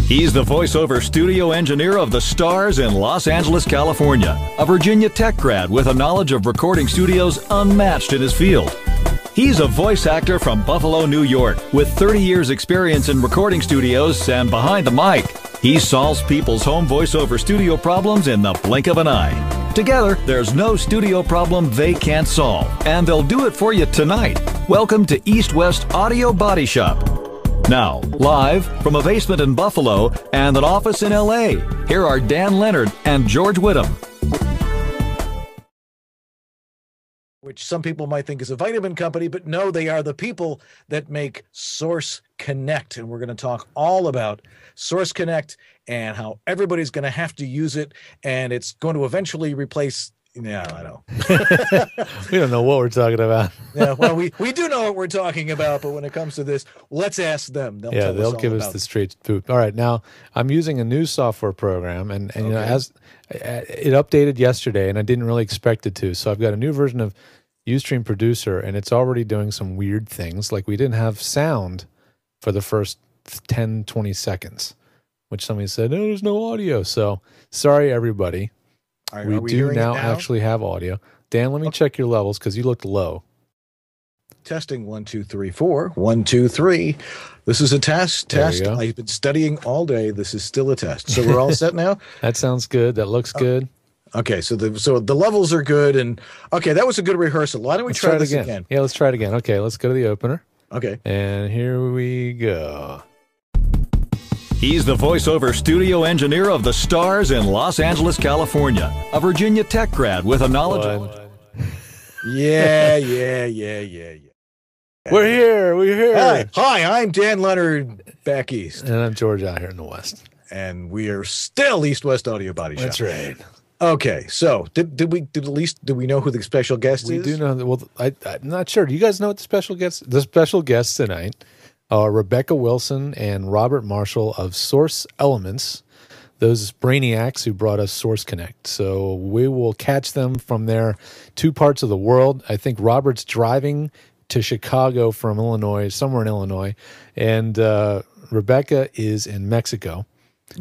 He's the voiceover studio engineer of the Stars in Los Angeles, California, a Virginia Tech grad with a knowledge of recording studios unmatched in his field. He's a voice actor from Buffalo, New York, with 30 years experience in recording studios and behind the mic. He solves people's home voiceover studio problems in the blink of an eye. Together, there's no studio problem they can't solve, and they'll do it for you tonight. Welcome to East West Audio Body Shop. Now, live from a basement in Buffalo and an office in LA, here are Dan Leonard and George Whittam. Which some people might think is a vitamin company, but no, they are the people that make Source Connect. And we're going to talk all about Source Connect and how everybody's going to have to use it. And it's going to eventually replace... Yeah, I know. We don't know what we're talking about. Yeah, well, we do know what we're talking about, but when it comes to this, let's ask them. They'll give us the straight scoop. All right, now I'm using a new software program, and you know, as it updated yesterday, and I didn't really expect it to. So I've got a new version of Ustream Producer, and it's already doing some weird things, like we didn't have sound for the first 10, 20 seconds, which somebody said, "Oh, there's no audio." So sorry, everybody. We do now actually have audio. Dan, let me check your levels because you looked low. Testing 1, 2, 3, 4. 1, 2, 3. This is a test. I've been studying all day. This is still a test. So we're all set now? That sounds good. That looks good. Okay, so the levels are good. And okay, that was a good rehearsal. Why don't we try this again? Yeah, let's try it again. Okay, let's go to the opener. Okay. And here we go. He's the voiceover studio engineer of the Stars in Los Angeles, California, a Virginia Tech grad with a knowledge of... Yeah. We're here. Hi, I'm Dan Leonard back east. And I'm George out here in the west. And we are still East West Audio Body Shop. That's right. Okay, so did we know who the special guest is? We do know that. Well, I'm not sure. Do you guys know what the special guests tonight are Rebekah Wilson and Robert Marshall of Source Elements, those brainiacs who brought us Source Connect. So we will catch them from their two parts of the world. I think Robert's driving to Chicago from Illinois, somewhere in Illinois, and Rebekah is in Mexico.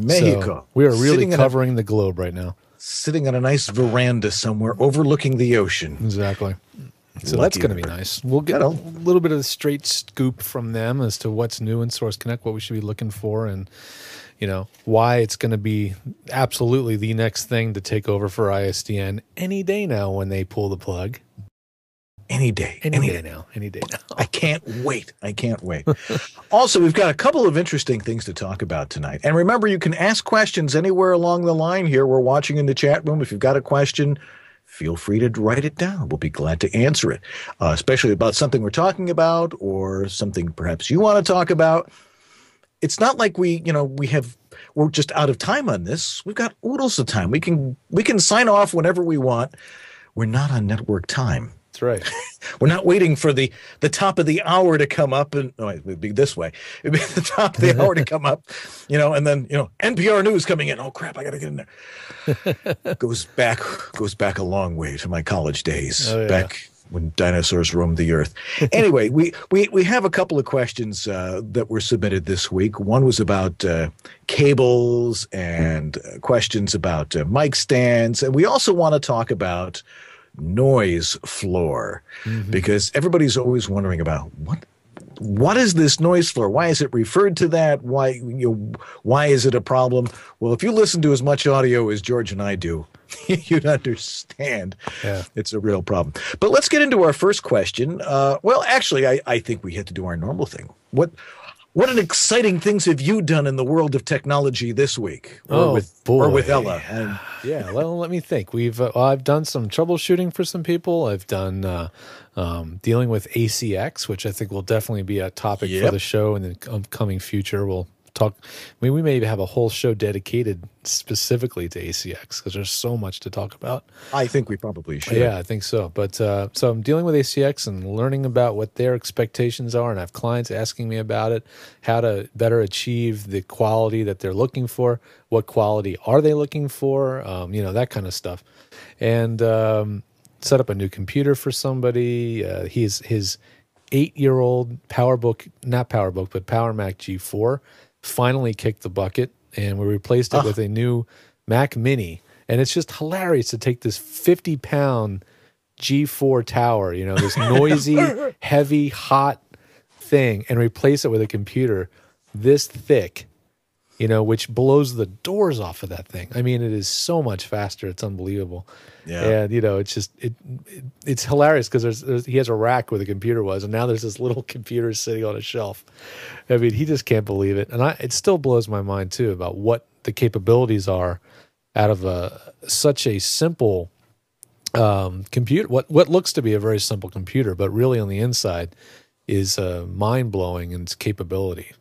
So we are really covering the globe right now. Sitting on a nice veranda somewhere overlooking the ocean. Exactly. So that's going to be nice. We'll get a little bit of the straight scoop from them as to what's new in Source Connect, what we should be looking for, and you know why it's going to be absolutely the next thing to take over for ISDN any day now when they pull the plug. Any day now. I can't wait. Also, we've got a couple of interesting things to talk about tonight. And remember, you can ask questions anywhere along the line here. We're watching in the chat room. If you've got a question, feel free to write it down. We'll be glad to answer it, especially about something we're talking about or something perhaps you want to talk about. It's not like we're just out of time on this. We've got oodles of time. We can sign off whenever we want. We're not on network time. That's right. We're not waiting for the top of the hour to come up, and it would be this way. It'd be the top of the hour to come up, and then NPR News coming in. Oh crap, I got to get in there. Goes back a long way to my college days, back when dinosaurs roamed the earth. Anyway, we have a couple of questions that were submitted this week. One was about cables and questions about mic stands, and we also want to talk about noise floor, because everybody's always wondering about what is this noise floor? Why is it referred to that? Why is it a problem? Well, if you listen to as much audio as George and I do, you'd understand it's a real problem. But let's get into our first question. Well, actually, I think we had to do our normal thing. What an exciting things have you done in the world of technology this week? Or with Ella? Yeah, well, let me think. I've done some troubleshooting for some people. I've done dealing with ACX, which I think will definitely be a topic for the show in the upcoming future. We'll talk. We may have a whole show dedicated specifically to ACX because there's so much to talk about. I think we probably should. Yeah, I think so. But so I'm dealing with ACX and learning about what their expectations are, and I have clients asking me about it, how to better achieve the quality that they're looking for, what quality are they looking for, that kind of stuff, and set up a new computer for somebody. His 8-year-old PowerBook, not PowerBook, but Power Mac G4 finally kicked the bucket and we replaced it with a new Mac Mini. And it's just hilarious to take this 50-pound G4 tower, you know, this noisy, heavy, hot thing, and replace it with a computer this thick, you know, which blows the doors off of that thing. I mean, it is so much faster. It's unbelievable. Yeah. And, you know, it's just, it's hilarious because he has a rack where the computer was, and now there's this little computer sitting on a shelf. I mean, he just can't believe it. And it still blows my mind, too, about what the capabilities are out of such a simple computer, what looks to be a very simple computer, but really on the inside is mind-blowing in its capability.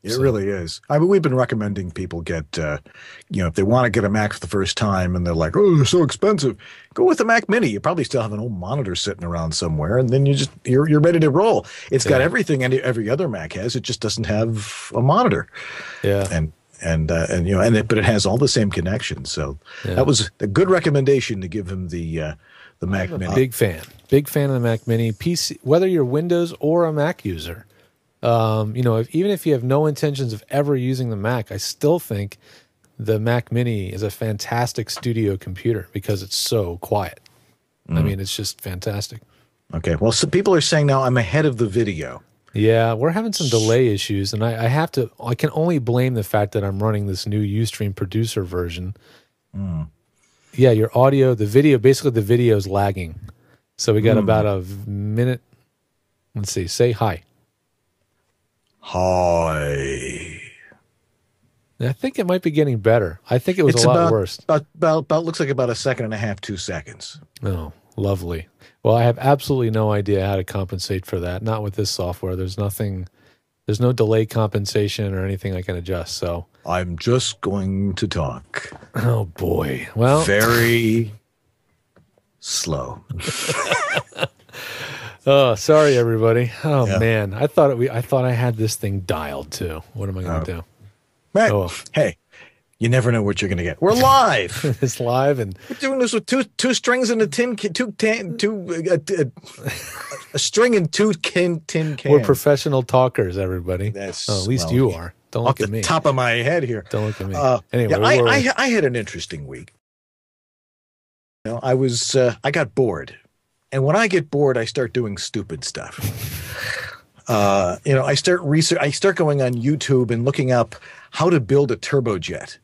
It really is. I mean, we've been recommending people get, you know, if they want to get a Mac for the first time and they're like, oh, they're so expensive, go with the Mac Mini. You probably still have an old monitor sitting around somewhere, and then you're ready to roll. It's got everything every other Mac has. It just doesn't have a monitor. Yeah. And you know, but it has all the same connections. So that was a good recommendation to give him the Mac Mini. Big fan of the Mac Mini. PC, whether you're Windows or a Mac user. You know, even if you have no intentions of ever using the Mac, I still think the Mac Mini is a fantastic studio computer because it's so quiet. I mean, it's just fantastic. Okay. Well, some people are saying now I'm ahead of the video. Yeah, we're having some delay issues, and I can only blame the fact that I'm running this new Ustream producer version. Yeah, your audio, basically the video is lagging. So we got about a minute. Let's see, say hi. Hi. I think it might be getting better. I think it was a lot worse. About looks like about a second and a half, 2 seconds. Oh, lovely. Well, I have absolutely no idea how to compensate for that. Not with this software. There's no delay compensation or anything I can adjust. So I'm just going to talk. Oh boy. Well, very slow. Oh, sorry, everybody. Oh man, I thought I had this thing dialed too. What am I going to do? Man, hey, you never know what you're going to get. We're live. It's live, and we're doing this with two strings and a string and two tin cans. We're professional talkers, everybody. At least you are. Don't look at me. Off the top of my head here. Don't look at me. Anyway, I had an interesting week. You know, I got bored. And when I get bored, I start doing stupid stuff. You know, I start going on YouTube and looking up how to build a turbojet.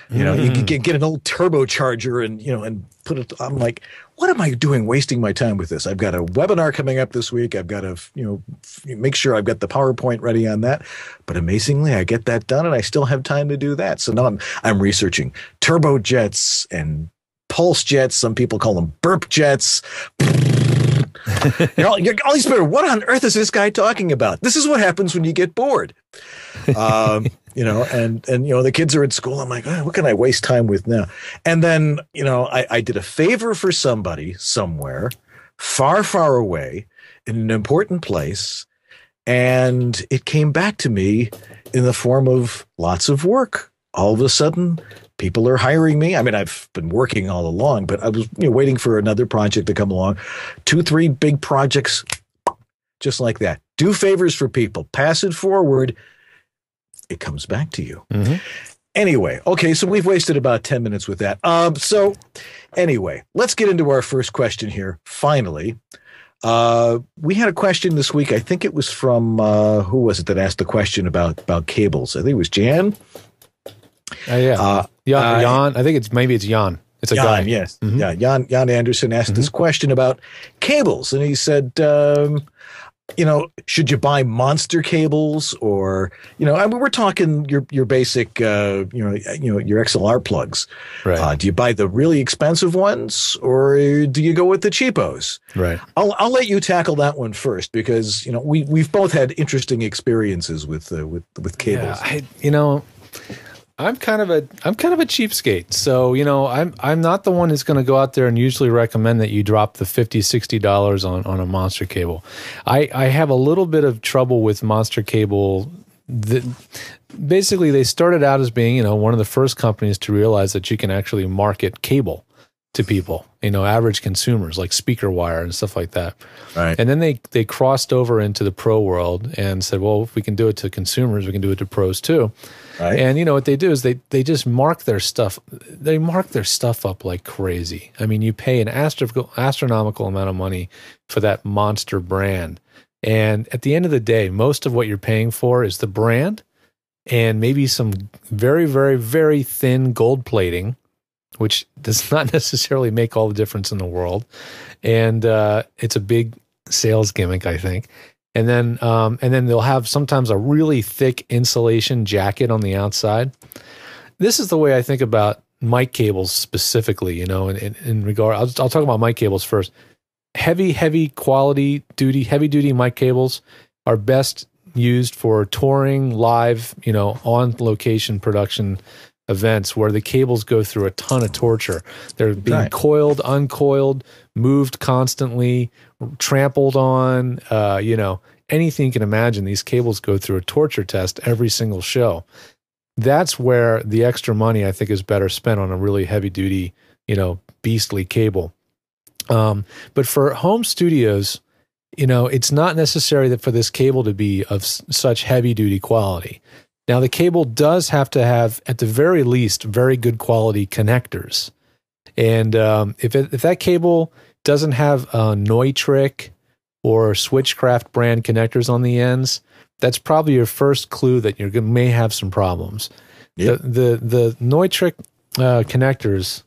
You know, you can get an old turbocharger and put it. I'm like, what am I doing wasting my time with this? I've got a webinar coming up this week. I've got to, make sure I've got the PowerPoint ready on that. But amazingly, I get that done and I still have time to do that. So now I'm researching turbojets and pulse jets. Some people call them burp jets. You're all spirit. What on earth is this guy talking about? This is what happens when you get bored. You know, and the kids are at school. I'm like, what can I waste time with now? And then, I did a favor for somebody somewhere far, far away in an important place. And it came back to me in the form of lots of work. All of a sudden, people are hiring me. I mean, I've been working all along, but I was waiting for another project to come along. 2, 3 big projects, just like that. Do favors for people. Pass it forward. It comes back to you. Mm-hmm. Anyway, okay, so we've wasted about 10 minutes with that. So anyway, let's get into our first question here, finally. We had a question this week. I think it was from, who was it that asked the question about cables? I think it was Jan. Yeah. Jan. I think maybe it's Jan. It's a Jan, guy. Yes. Mm-hmm. Yeah. Jan Anderson asked this question about cables. And he said, should you buy monster cables or, I mean, we're talking your basic, your XLR plugs. Right. Do you buy the really expensive ones or do you go with the cheapos? Right. I'll let you tackle that one first because, we've both had interesting experiences with cables. Yeah, I'm kind of a cheapskate. So, I'm not the one who's going to go out there and usually recommend that you drop the $50, $60 on a monster cable. I have a little bit of trouble with monster cable. Basically, they started out as being, one of the first companies to realize that you can actually market cable. to people, average consumers, like speaker wire and stuff like that. Right. And then they crossed over into the pro world and said, well, if we can do it to consumers, we can do it to pros too. Right. And what they do is they just mark their stuff. They mark their stuff up like crazy. I mean, you pay an astronomical amount of money for that monster brand. And at the end of the day, most of what you're paying for is the brand and maybe some very, very, very thin gold plating, which does not necessarily make all the difference in the world. And it's a big sales gimmick, I think. And then they'll have sometimes a really thick insulation jacket on the outside. This is the way I think about mic cables specifically, in regard. I'll talk about mic cables first. Heavy duty mic cables are best used for touring, live, on location production events where the cables go through a ton of torture. They're being coiled, uncoiled, moved constantly, trampled on, anything you can imagine. These cables go through a torture test every single show. That's where the extra money, I think, is better spent on a really heavy duty, beastly cable. But for home studios, it's not necessary that for this cable to be of such heavy duty quality. Now, the cable does have to have, at the very least, very good quality connectors. And if that cable doesn't have Neutrik or Switchcraft brand connectors on the ends, that's probably your first clue that you may have some problems. Yep. The Neutrik connectors,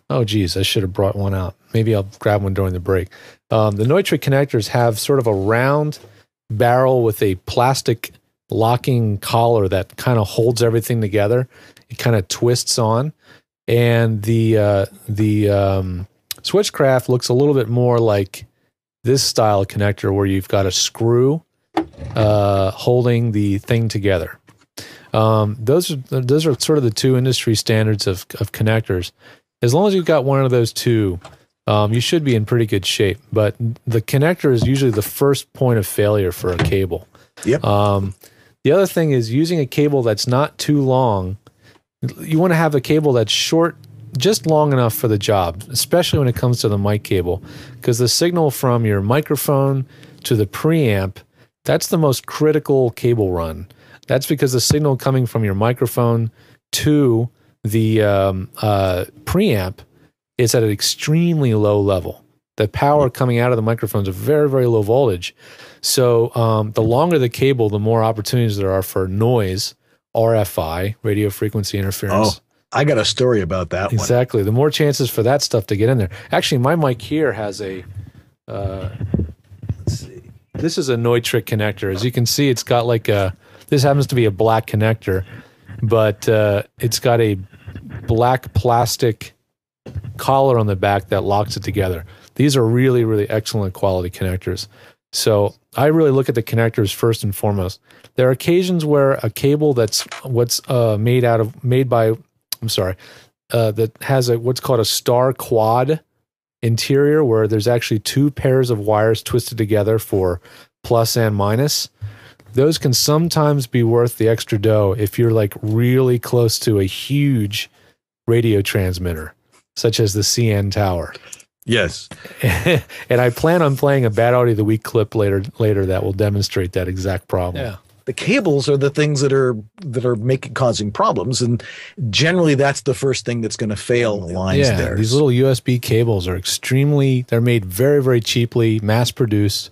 oh, geez, I should have brought one out. Maybe I'll grab one during the break. The Neutriks connectors have sort of a round barrel with a plastic locking collar that kind of holds everything together. It kind of twists on. And the Switchcraft looks a little bit more like this style connector where you've got a screw holding the thing together. Those are sort of the two industry standards of connectors. As long as you've got one of those two, you should be in pretty good shape. But the connector is usually the first point of failure for a cable. Yep. The other thing is using a cable that's not too long. You want to have a cable that's short, just long enough for the job, especially when it comes to the mic cable, because the signal from your microphone to the preamp, that's the most critical cable run. That's because the signal coming from your microphone to the preamp is at an extremely low level. The power coming out of the microphones are very, very low voltage. So the longer the cable, the more opportunities there are for noise, RFI, radio frequency interference. Oh, I got a story about that one. Exactly. The more chances for that stuff to get in there. Actually, my mic here has a, let's see. This is a Neutriks connector. As you can see, it's got like a, this happens to be a black connector, but it's got a black plastic collar on the back that locks it together. These are really, really excellent quality connectors. So I really look at the connectors first and foremost. There are occasions where a cable that's that has what's called a star quad interior, where there's actually two pairs of wires twisted together for plus and minus. Those can sometimes be worth the extra dough if you're like really close to a huge radio transmitter, such as the CN Tower. Yes. And I plan on playing a Bad Audio of the Week clip later that will demonstrate that exact problem. Yeah. The cables are the things that are causing problems, and generally that's the first thing that's going to fail the lines there. These little USB cables are they're made very, very cheaply, mass produced,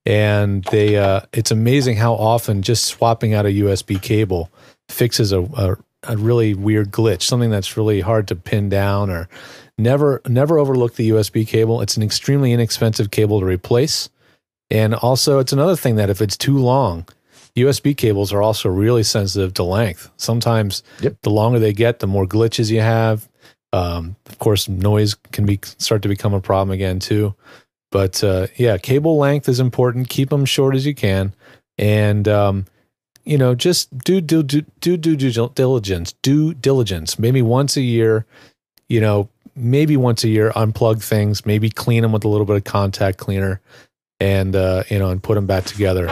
and it's amazing how often just swapping out a USB cable fixes a really weird glitch, something that's really hard to pin down. Or never overlook the USB cable. It's an extremely inexpensive cable to replace. And also it's another thing that if it's too long, USB cables are also really sensitive to length. Sometimes the longer they get, the more glitches you have. Of course, noise can start to become a problem again too. But yeah, cable length is important. Keep them short as you can. And just do diligence. Due diligence. Maybe once a year, unplug things, maybe clean them with a little bit of contact cleaner, and and put them back together.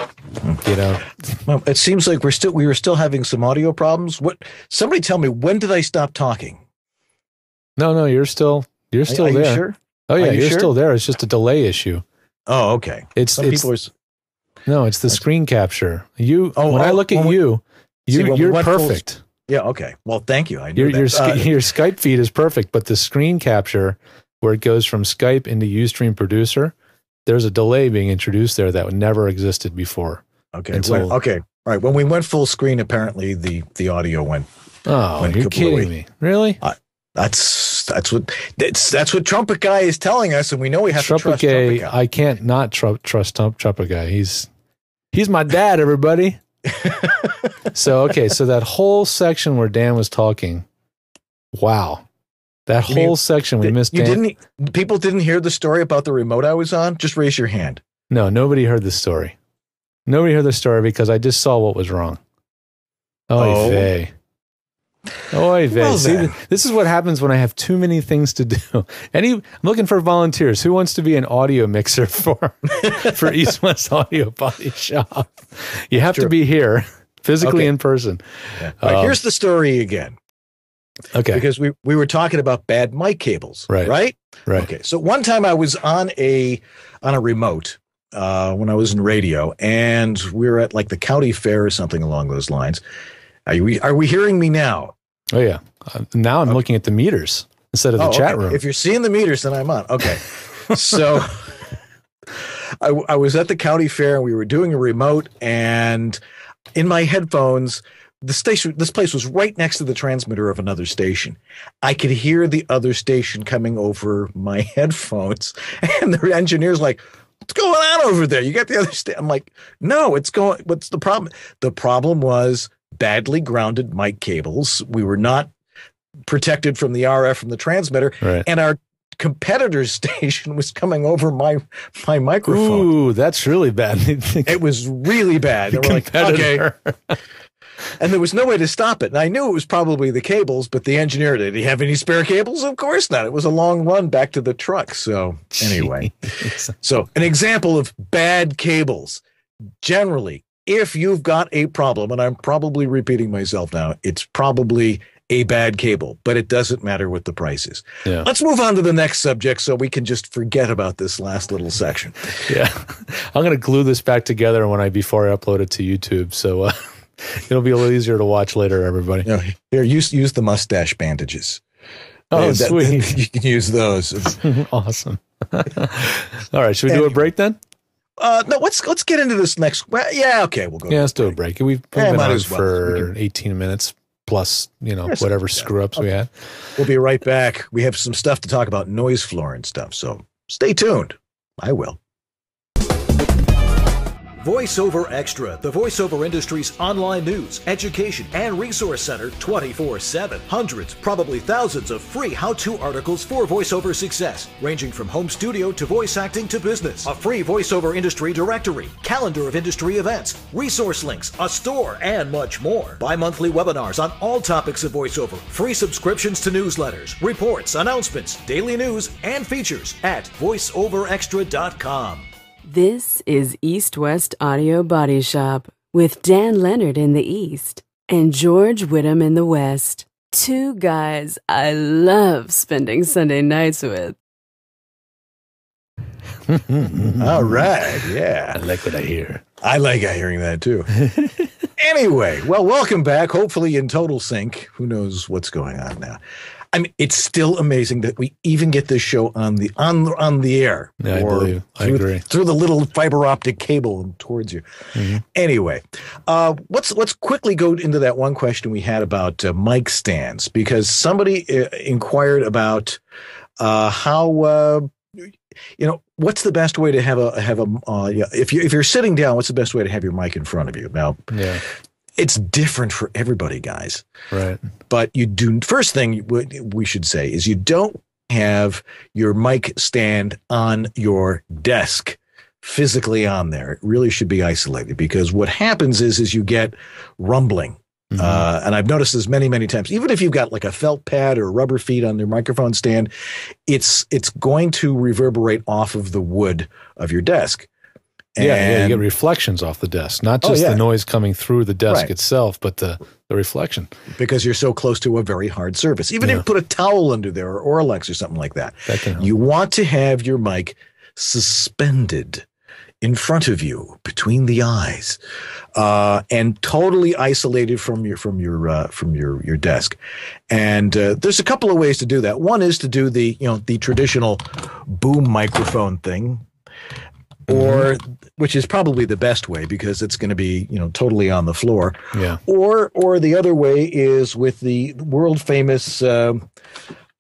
Well, it seems like we were still having some audio problems. Somebody tell me, when did I stop talking? No, you're still You're still are there. You sure? Oh yeah, you're sure? still there. It's just a delay issue. Oh, okay. It's the screen capture. When I look at you're perfect. Yeah. Okay. Well, thank you. I knew your Skype feed is perfect, but the screen capture where it goes from Skype into Ustream Producer, there's a delay being introduced there that never existed before. Okay. Okay. All right. When we went full screen, apparently the audio went. Oh, you're kidding me! Really? That's what Trumpet Guy is telling us, and we know we have to trust Trumpet Guy. I can't not trust Trumpet Guy. He's my dad, everybody. So that whole section where Dan was talking, wow, that whole section we missed. People didn't hear the story about the remote I was on? Just raise your hand. No, nobody heard the story. Nobody heard the story because I just saw what was wrong. Oy vey. Well, see, this is what happens when I have too many things to do. I'm looking for volunteers. Who wants to be an audio mixer for East West Audio Body Shop? You have to be here physically in person. Yeah. Here's the story again. Okay. Because we were talking about bad mic cables. Right. Okay. So one time I was on a remote when I was in radio, and we were at like the county fair or something along those lines. Are we hearing me now? Oh, yeah. Now I'm looking at the meters instead of the chat room. If you're seeing the meters, then I'm on. Okay. So I was at the county fair, and we were doing a remote, and in my headphones, this place was right next to the transmitter of another station. I could hear the other station coming over my headphones, and the engineer's like, "What's going on over there? You got the other station?" I'm like, "No, what's the problem?" The problem was badly grounded mic cables. We were not protected from the RF from the transmitter, and our competitor's station was coming over my microphone. Ooh, that's really bad. It was really bad. They were like, okay. And there was no way to stop it. And I knew it was probably the cables, but the engineer, did he have any spare cables? Of course not. It was a long run back to the truck. So anyway, so an example of bad cables. Generally, if you've got a problem, and I'm probably repeating myself now, it's probably a bad cable, but it doesn't matter what the price is. Yeah. Let's move on to the next subject so we can just forget about this last little section. Yeah. I'm going to glue this back together before I upload it to YouTube. So it'll be a little easier to watch later, everybody. Here, use the mustache bandages. Oh, sweet. You can use those. Awesome. All right. Should we do a break then? No, let's get into this next. Well, yeah, okay, we'll go. Yeah, let's do a break. We've been on for 18 minutes plus, whatever screw-ups we had. We'll be right back. We have some stuff to talk about, noise floor and stuff, so stay tuned. I will. VoiceOver Extra, the voiceover industry's online news, education, and resource center 24/7. Hundreds, probably thousands of free how-to articles for voiceover success, ranging from home studio to voice acting to business. A free voiceover industry directory, calendar of industry events, resource links, a store, and much more. Bi-monthly webinars on all topics of voiceover, free subscriptions to newsletters, reports, announcements, daily news, and features at voiceoverextra.com. This is East West Audio Body Shop with Dan Leonard in the East and George Whittam in the West. Two guys I love spending Sunday nights with. All right. Yeah. I like what I hear. I like hearing that too. Anyway, well, welcome back. Hopefully in total sync. Who knows what's going on now? I mean, it's still amazing that we even get this show on the air. Yeah, I believe. I agree. Through the little fiber optic cable towards you. Mm-hmm. Anyway, let's quickly go into that one question we had about mic stands, because somebody inquired about how what's the best way to have if you're sitting down, what's the best way to have your mic in front of you? Now, yeah. It's different for everybody, guys. Right. But first thing we should say is you don't have your mic stand on your desk physically on there. It really should be isolated, because what happens is you get rumbling. Mm-hmm. And I've noticed this many, many times. Even if you've got like a felt pad or rubber feet on your microphone stand, it's going to reverberate off of the wood of your desk. Yeah, you get reflections off the desk, not just the noise coming through the desk itself, but the reflection. Because you're so close to a very hard surface. Even if you put a towel under there or iLoks or something like that, you want to have your mic suspended in front of you between the eyes, and totally isolated from your desk. And there's a couple of ways to do that. One is to do the traditional boom microphone thing, or which is probably the best way because it's going to be totally on the floor. Yeah. Or the other way is with the world famous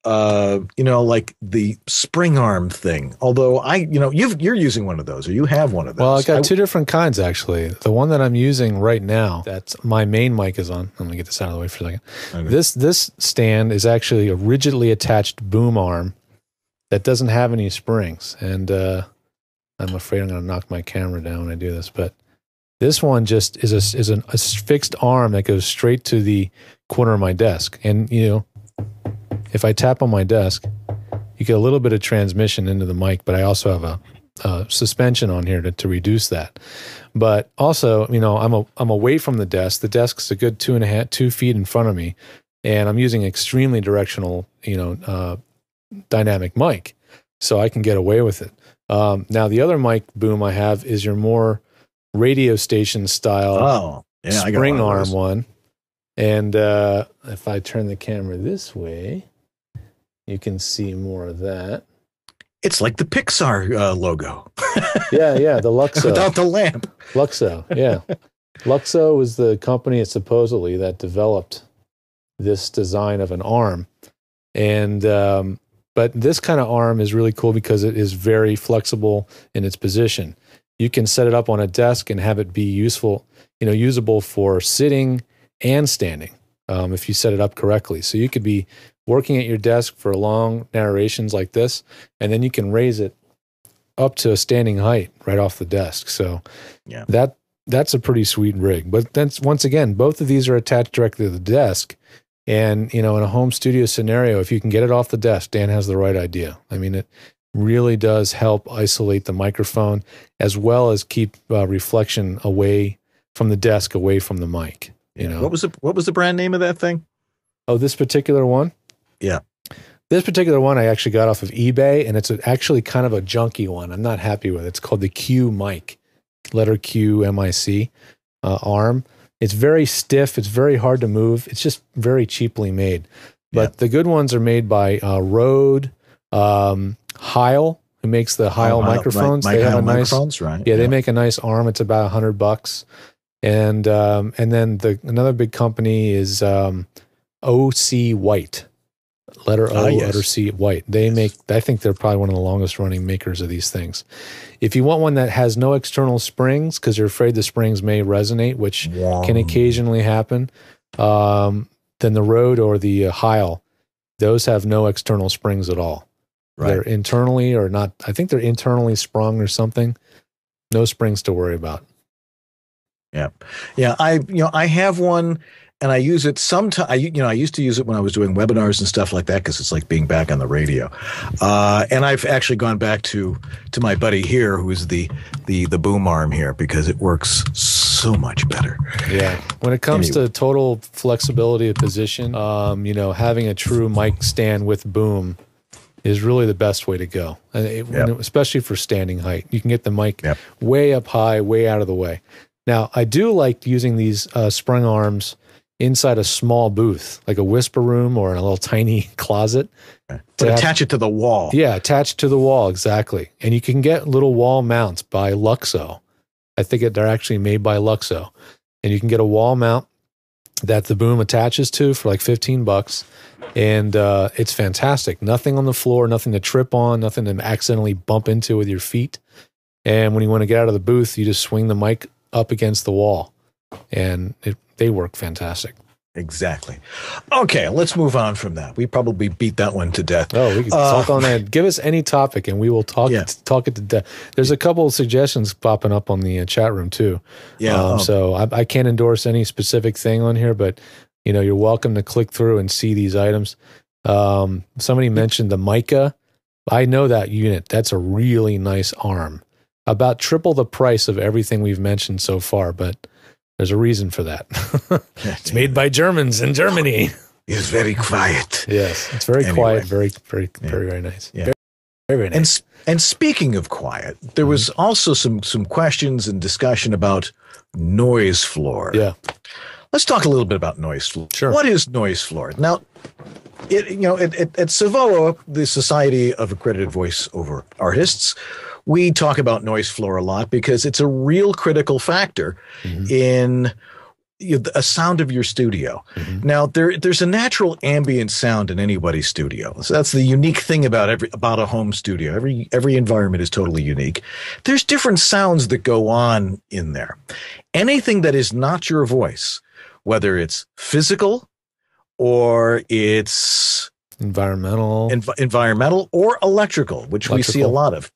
like the spring arm thing. Although you're using one of those, or you have one of those. Well, I got two different kinds actually. The one that I'm using right now, that's my main mic is on. I'm gonna get this out of the way for a second. Okay. This stand is actually a rigidly attached boom arm that doesn't have any springs, and I'm afraid I'm gonna knock my camera down when I do this. But this one just is a fixed arm that goes straight to the corner of my desk, and if I tap on my desk, you get a little bit of transmission into the mic, but I also have a suspension on here to reduce that. But also, I'm away from the desk. The desk's a good 2 feet in front of me, and I'm using extremely directional, dynamic mic, so I can get away with it. Now, the other mic boom I have is your more radio station style spring arm one. And if I turn the camera this way, you can see more of that. It's like the Pixar logo. yeah, the Luxo. Without the lamp. Luxo, yeah. Luxo was the company supposedly that developed this design of an arm. And but this kind of arm is really cool because it is very flexible in its position. You can set it up on a desk and have it be useful, usable for sitting and standing if you set it up correctly. So you could be working at your desk for long narrations like this, and then you can raise it up to a standing height right off the desk. So that's a pretty sweet rig. But then once again, both of these are attached directly to the desk. And, in a home studio scenario, if you can get it off the desk, Dan has the right idea. I mean, it really does help isolate the microphone as well as keep reflection away from the desk, away from the mic. What was the brand name of that thing? Oh, this particular one? Yeah. This particular one I actually got off of eBay, and it's actually kind of a junky one. I'm not happy with it. It's called the Q mic, letter Q, M-I-C, arm. It's very stiff. It's very hard to move. It's just very cheaply made. But the good ones are made by Rode, Heil, who makes the Heil microphones. They have a nice, microphones, right? Yeah, they make a nice arm. It's about $100. And then another big company is OC White, letter O, letter C, White. They make, I think they're probably one of the longest running makers of these things. If you want one that has no external springs, because you're afraid the springs may resonate, which can occasionally happen, then the Rode or the Heil, those have no external springs at all. Right. They're internally or not, I think they're internally sprung or something. No springs to worry about. Yeah. Yeah. I have one and I use it sometimes. I used to use it when I was doing webinars and stuff like that, because it's like being back on the radio. And I've actually gone back to my buddy here, who is the boom arm here, because it works so much better. Yeah. When it comes to total flexibility of position, having a true mic stand with boom is really the best way to go. And especially for standing height. You can get the mic way up high, way out of the way. Now, I do like using these sprung arms inside a small booth, like a whisper room or in a little tiny closet. But attach it to the wall. Yeah, attached to the wall, exactly. And you can get little wall mounts by Luxo. I think they're actually made by Luxo. And you can get a wall mount that the boom attaches to for like $15. And it's fantastic. Nothing on the floor, nothing to trip on, nothing to accidentally bump into with your feet. And when you want to get out of the booth, you just swing the mic up against the wall, and they work fantastic. Exactly. Okay, let's move on from that. We probably beat that one to death. Oh, we can talk on that. Give us any topic, and we will talk it to death. There's a couple of suggestions popping up on the chat room too. Yeah. So I can't endorse any specific thing on here, but you're welcome to click through and see these items. Somebody mentioned the mica. I know that unit. That's a really nice arm. about triple the price of everything we've mentioned so far, but there's a reason for that. It's made by Germans in Germany. It's very quiet. Yes, it's very quiet, very nice. Yeah. Very nice. And speaking of quiet, there was also some questions and discussion about noise floor. Yeah. Let's talk a little bit about noise floor. Sure. What is noise floor? Now, at Savoa, the Society of Accredited Voiceover Artists, we talk about noise floor a lot because it's a real critical factor in a sound of your studio. Now, there's a natural ambient sound in anybody's studio. So that's the unique thing about a home studio. Every environment is totally unique. There's different sounds that go on in there. Anything that is not your voice, whether it's physical or it's environmental or electrical, which we see a lot of,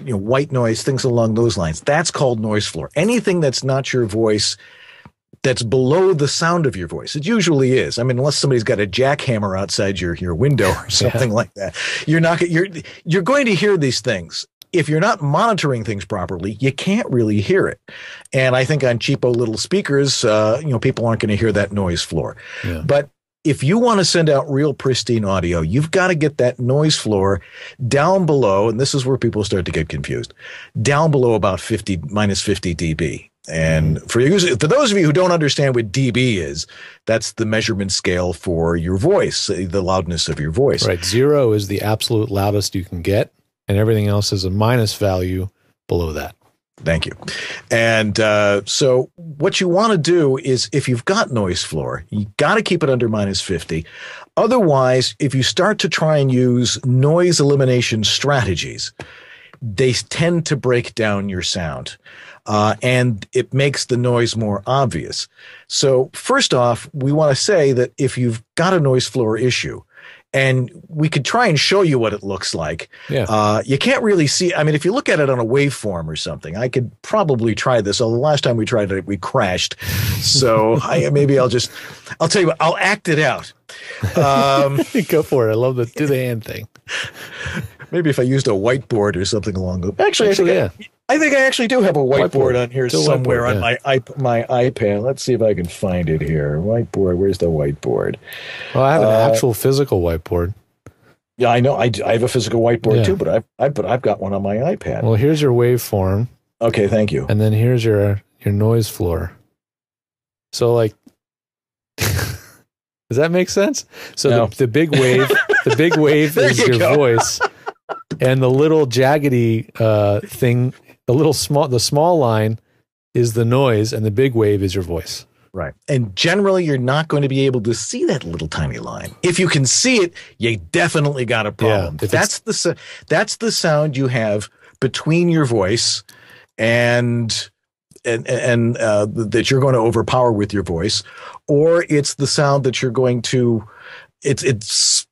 white noise, things along those lines. That's called noise floor. Anything that's not your voice, that's below the sound of your voice. It usually is. I mean, unless somebody's got a jackhammer outside your window or something like that, you're going to hear these things. If you're not monitoring things properly, you can't really hear it. And I think on cheapo little speakers, people aren't going to hear that noise floor. Yeah. But if you want to send out real pristine audio, you've got to get that noise floor down below, and this is where people start to get confused, down below about minus 50 dB. And for those of you who don't understand what dB is, that's the measurement scale for your voice, the loudness of your voice. Right. 0 is the absolute loudest you can get, and everything else is a minus value below that. Thank you. And so what you want to do is, if you've got noise floor, you got to keep it under minus 50. Otherwise, if you start to try and use noise elimination strategies, they tend to break down your sound. And it makes the noise more obvious. So first off, we want to say that if you've got a noise floor issue, and we could try and show you what it looks like. Yeah. You can't really see. I mean, if you look at it on a waveform or something, I could probably try this. Although the last time we tried it, we crashed. So I'll tell you what, I'll act it out. Go for it. I love the do the hand thing. Maybe if I used a whiteboard or something along those. Actually, I think I actually do have a whiteboard on here somewhere on my iPad. Let's see if I can find it here. Whiteboard. Where's the whiteboard? Well, I have an actual physical whiteboard. Yeah, I know. I have a physical whiteboard too, but I've got one on my iPad. Well, here's your waveform. Okay, thank you. And then here's your noise floor. So, like, does that make sense? So no. the big wave is your voice, and the little jaggedy thing. The small line is the noise, and the big wave is your voice. Right. And generally, you're not going to be able to see that little tiny line. If you can see it, you definitely got a problem. Yeah, that's the sound you have between your voice and that you're going to overpower with your voice, or it's the sound that you're going to it's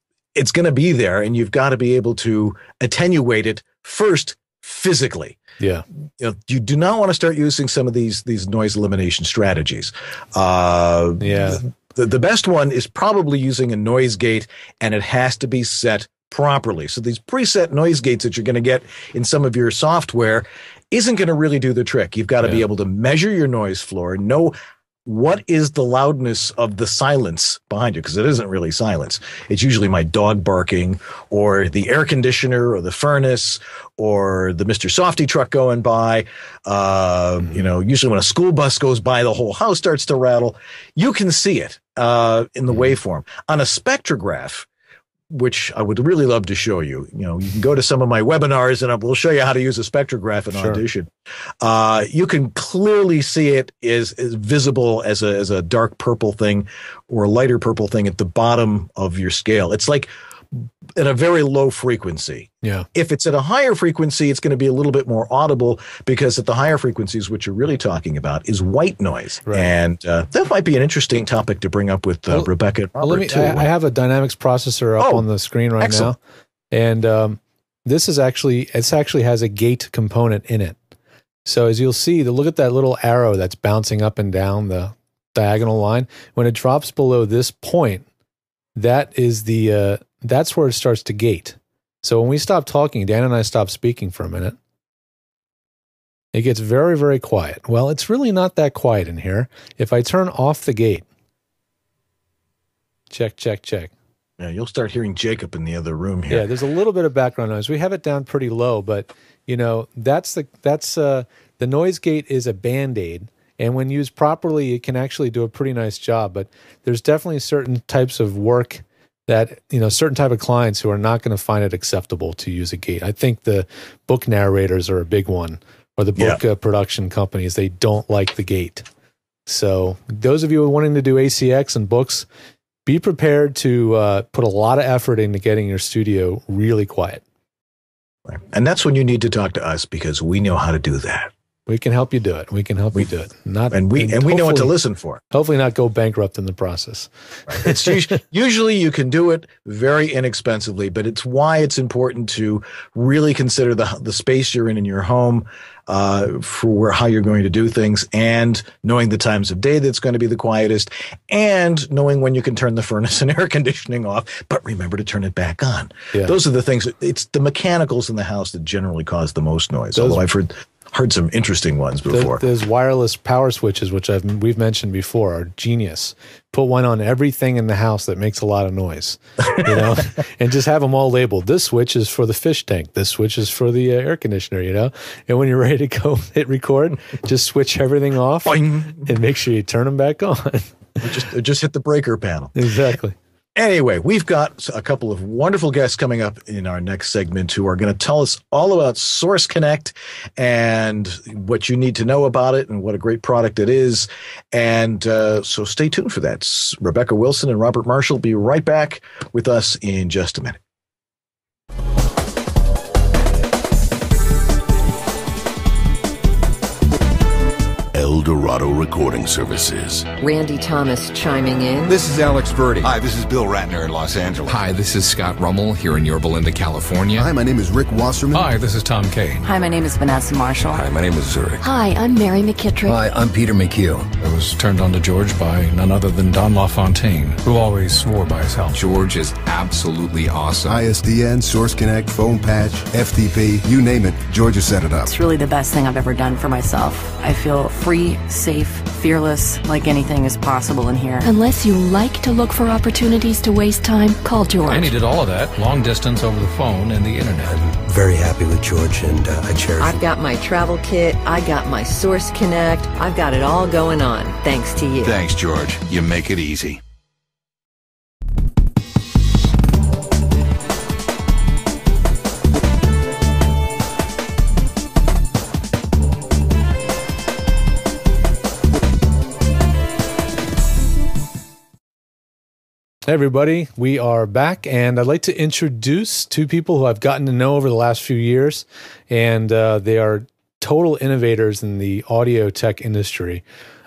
going to be there, and you've got to be able to attenuate it first physically. Yeah. You do not want to start using some of these noise elimination strategies. The best one is probably using a noise gate, and it has to be set properly. So these preset noise gates that you're going to get in some of your software isn't going to really do the trick. You've got to be able to measure your noise floor, know what is the loudness of the silence behind you, because it isn't really silence. It's usually my dog barking, or the air conditioner, or the furnace, or the Mr. Softy truck going by. Usually when a school bus goes by, the whole house starts to rattle. You can see it in the waveform. On a spectrograph, which I would really love to show you. You can go to some of my webinars and we'll show you how to use a spectrograph in Audition. You can clearly see it is visible as a dark purple thing or a lighter purple thing at the bottom of your scale. It's like at a very low frequency. Yeah. If it's at a higher frequency, it's going to be a little bit more audible, because at the higher frequencies, what you're really talking about is white noise. Right. And that might be an interesting topic to bring up with Rebekah and Robert, too. I have a dynamics processor up on the screen right now. And this is actually has a gate component in it. So as you'll see, look at that little arrow that's bouncing up and down the diagonal line. When it drops below this point, that is that's where it starts to gate. So when we stop talking, Dan and I stop speaking for a minute, It gets very, very quiet. Well, it's really not that quiet in here. If I turn off the gate, check, check, check. Yeah, you'll start hearing Jacob in the other room here. Yeah, there's a little bit of background noise. We have it down pretty low, but you know, the noise gate is a Band-Aid, and when used properly, it can actually do a pretty nice job. But there's definitely certain types of work that, you know, certain type of clients who are not going to find it acceptable to use a gate. I think the book narrators are a big one, or the book production companies. They don't like the gate. So those of you who are wanting to do ACX and books, be prepared to put a lot of effort into getting your studio really quiet. Right. And that's when you need to talk to us, because we know how to do that. We can help you do it. We can help you do it. We know what to listen for. Hopefully not go bankrupt in the process. Right. It's usually you can do it very inexpensively, but it's why it's important to really consider the space you're in your home, for how you're going to do things, and knowing the times of day that's going to be the quietest, and knowing when you can turn the furnace and air conditioning off, but remember to turn it back on. Yeah. Those are the things. It's the mechanicals in the house that generally cause the most noise. Although I've heard some interesting ones before. Those wireless power switches, which we've mentioned before, are genius. Put one on everything in the house that makes a lot of noise, you know, and just have them all labeled. This switch is for the fish tank. This switch is for the air conditioner, you know. And when you're ready to go hit record, just switch everything off Boing. And make sure you turn them back on. just hit the breaker panel. Exactly. Anyway, we've got a couple of wonderful guests coming up in our next segment who are going to tell us all about Source Connect and what you need to know about it and what a great product it is. And so stay tuned for that. Rebekah Wilson and Robert Marshall will be right back with us in just a minute. El Dorado Recording Services. Randy Thomas chiming in. This is Alex Verdi. Hi, this is Bill Ratner in Los Angeles. Hi, this is Scott Rummel here in Yorba Linda, California. Hi, my name is Rick Wasserman. Hi, this is Tom Kane. Hi, my name is Vanessa Marshall. Hi, my name is Zurich. Hi, I'm Mary McKittrick. Hi, I'm Peter McHugh. I was turned on to George by none other than Don LaFontaine, who always swore by his health. George is absolutely awesome. ISDN, Source Connect, Phone Patch, FTP, you name it, George has set it up. It's really the best thing I've ever done for myself. I feel free, safe, fearless, like anything is possible in here. Unless you like to look for opportunities to waste time, call George. And he did all of that, long distance over the phone and the internet. I'm very happy with George, and I cherish I've got my travel kit, I got my Source Connect, I've got it all going on, thanks to you. Thanks, George. You make it easy. Hey everybody, we are back, and I'd like to introduce two people who I've gotten to know over the last few years, and they are total innovators in the audio tech industry.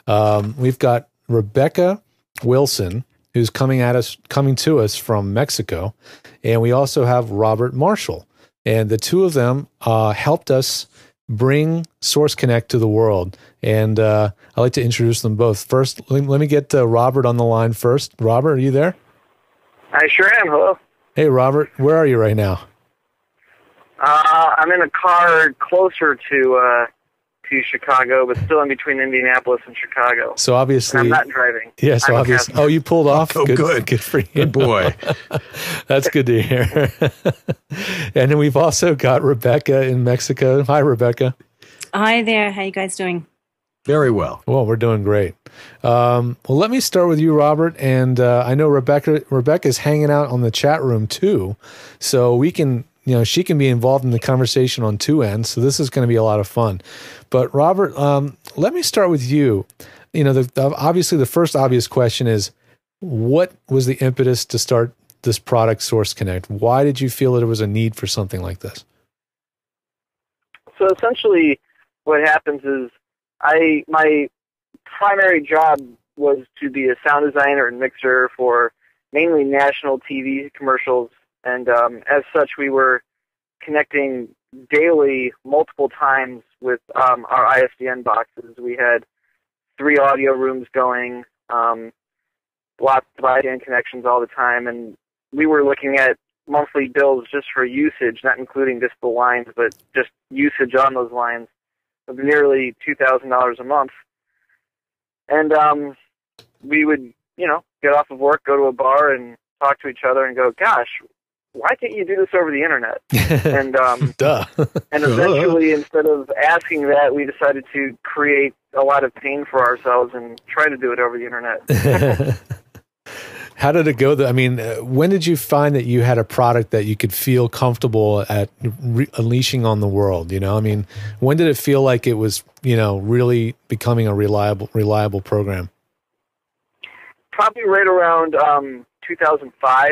We've got Rebekah Wilson, who's coming to us from Mexico, and we also have Robert Marshall, and the two of them helped us bring Source Connect to the world, and I'd like to introduce them both. First, let me get Robert on the line first. Robert, are you there? I sure am. Hello. Hey, Robert. Where are you right now? I'm in a car closer to Chicago, but still in between Indianapolis and Chicago. So obviously, and I'm not driving. Yeah. So obviously, oh, you pulled off. Oh, good for you. Good boy. That's good to hear. And then we've also got Rebekah in Mexico. Hi, Rebekah. Hi there. How you guys doing? Very well. Well, we're doing great. Well, let me start with you, Robert. And I know Rebekah's hanging out on the chat room too, so we can, she can be involved in the conversation on two ends. So this is going to be a lot of fun. But Robert, let me start with you. Obviously, the first obvious question is, what was the impetus to start this product, Source Connect? Why did you feel that there was a need for something like this? So essentially, what happens is, my primary job was to be a sound designer and mixer for mainly national TV commercials, and as such, we were connecting daily, multiple times with our ISDN boxes. We had 3 audio rooms going, lots of ISDN connections all the time, and we were looking at monthly bills just for usage, not including just the lines, but just usage on those lines, of nearly $2,000 a month. And we would, get off of work, go to a bar, and talk to each other and go, gosh, why can't you do this over the internet? And Duh. and eventually, instead of asking that, we decided to create a lot of pain for ourselves and try to do it over the internet. How did it go? I mean, when did you find that you had a product that you could feel comfortable at unleashing on the world? I mean, when did it feel like it was, really becoming a reliable program? Probably right around 2005.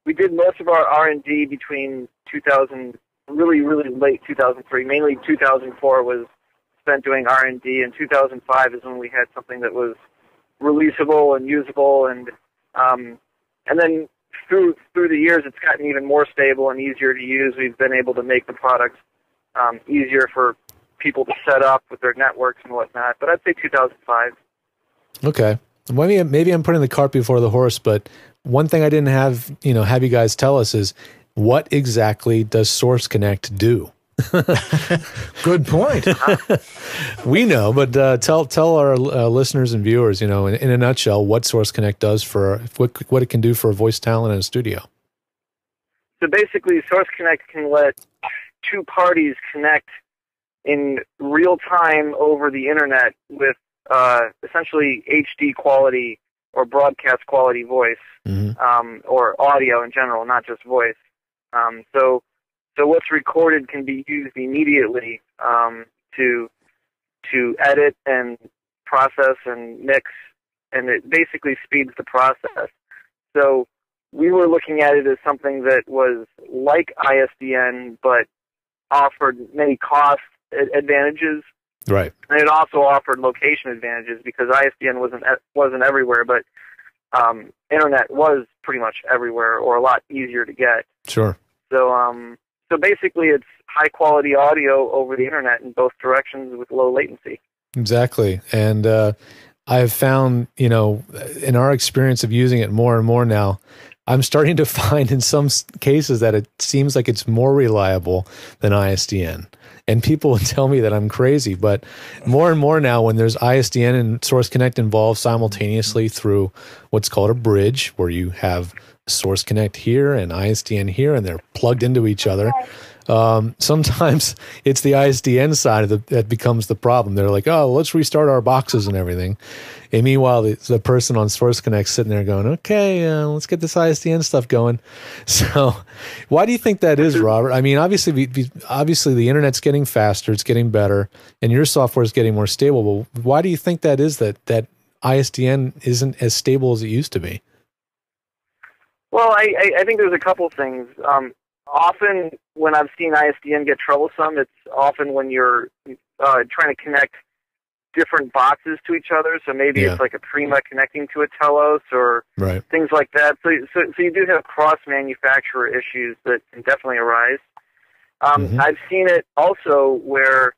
We did most of our R&D between 2000, really late 2003. Mainly 2004 was spent doing R&D, and 2005 is when we had something that was releasable and usable, and then through the years, it's gotten even more stable and easier to use. We've been able to make the product easier for people to set up with their networks and whatnot. But I'd say 2005. Okay. Maybe I'm putting the cart before the horse, but one thing I didn't have you guys tell us is, what exactly does Source Connect do? Good point. We know, but tell our listeners and viewers, in a nutshell, what Source Connect does what it can do for a voice talent in a studio. So basically, Source Connect can let two parties connect in real time over the internet with essentially HD quality or broadcast quality voice, or audio in general, not just voice. So what's recorded can be used immediately to edit and process and mix, and it basically speeds the process. So we were looking at it as something that was like ISDN, but offered many cost advantages. Right. And it also offered location advantages, because ISDN wasn't everywhere, but internet was pretty much everywhere, or a lot easier to get. Sure. So basically, it's high-quality audio over the internet in both directions with low latency. Exactly. And I have found, in our experience of using it more and more now, I'm starting to find in some cases that it seems like it's more reliable than ISDN. And people would tell me that I'm crazy, but more and more now, when there's ISDN and Source Connect involved simultaneously through what's called a bridge, where you have Source Connect here and ISDN here, and they're plugged into each other. Sometimes it's the ISDN side that becomes the problem. They're like, oh, let's restart our boxes and everything. And meanwhile, the person on Source Connect sitting there going, okay, let's get this ISDN stuff going. So why do you think that is, Robert? I mean, obviously the internet's getting faster, it's getting better, and your software is getting more stable. But why do you think that is, that ISDN isn't as stable as it used to be? Well, I think there's a couple things. Often when I've seen ISDN get troublesome, it's often when you're trying to connect different boxes to each other. So maybe it's like a Prima connecting to a Telos, or things like that. So you do have cross-manufacturer issues that can definitely arise. I've seen it also where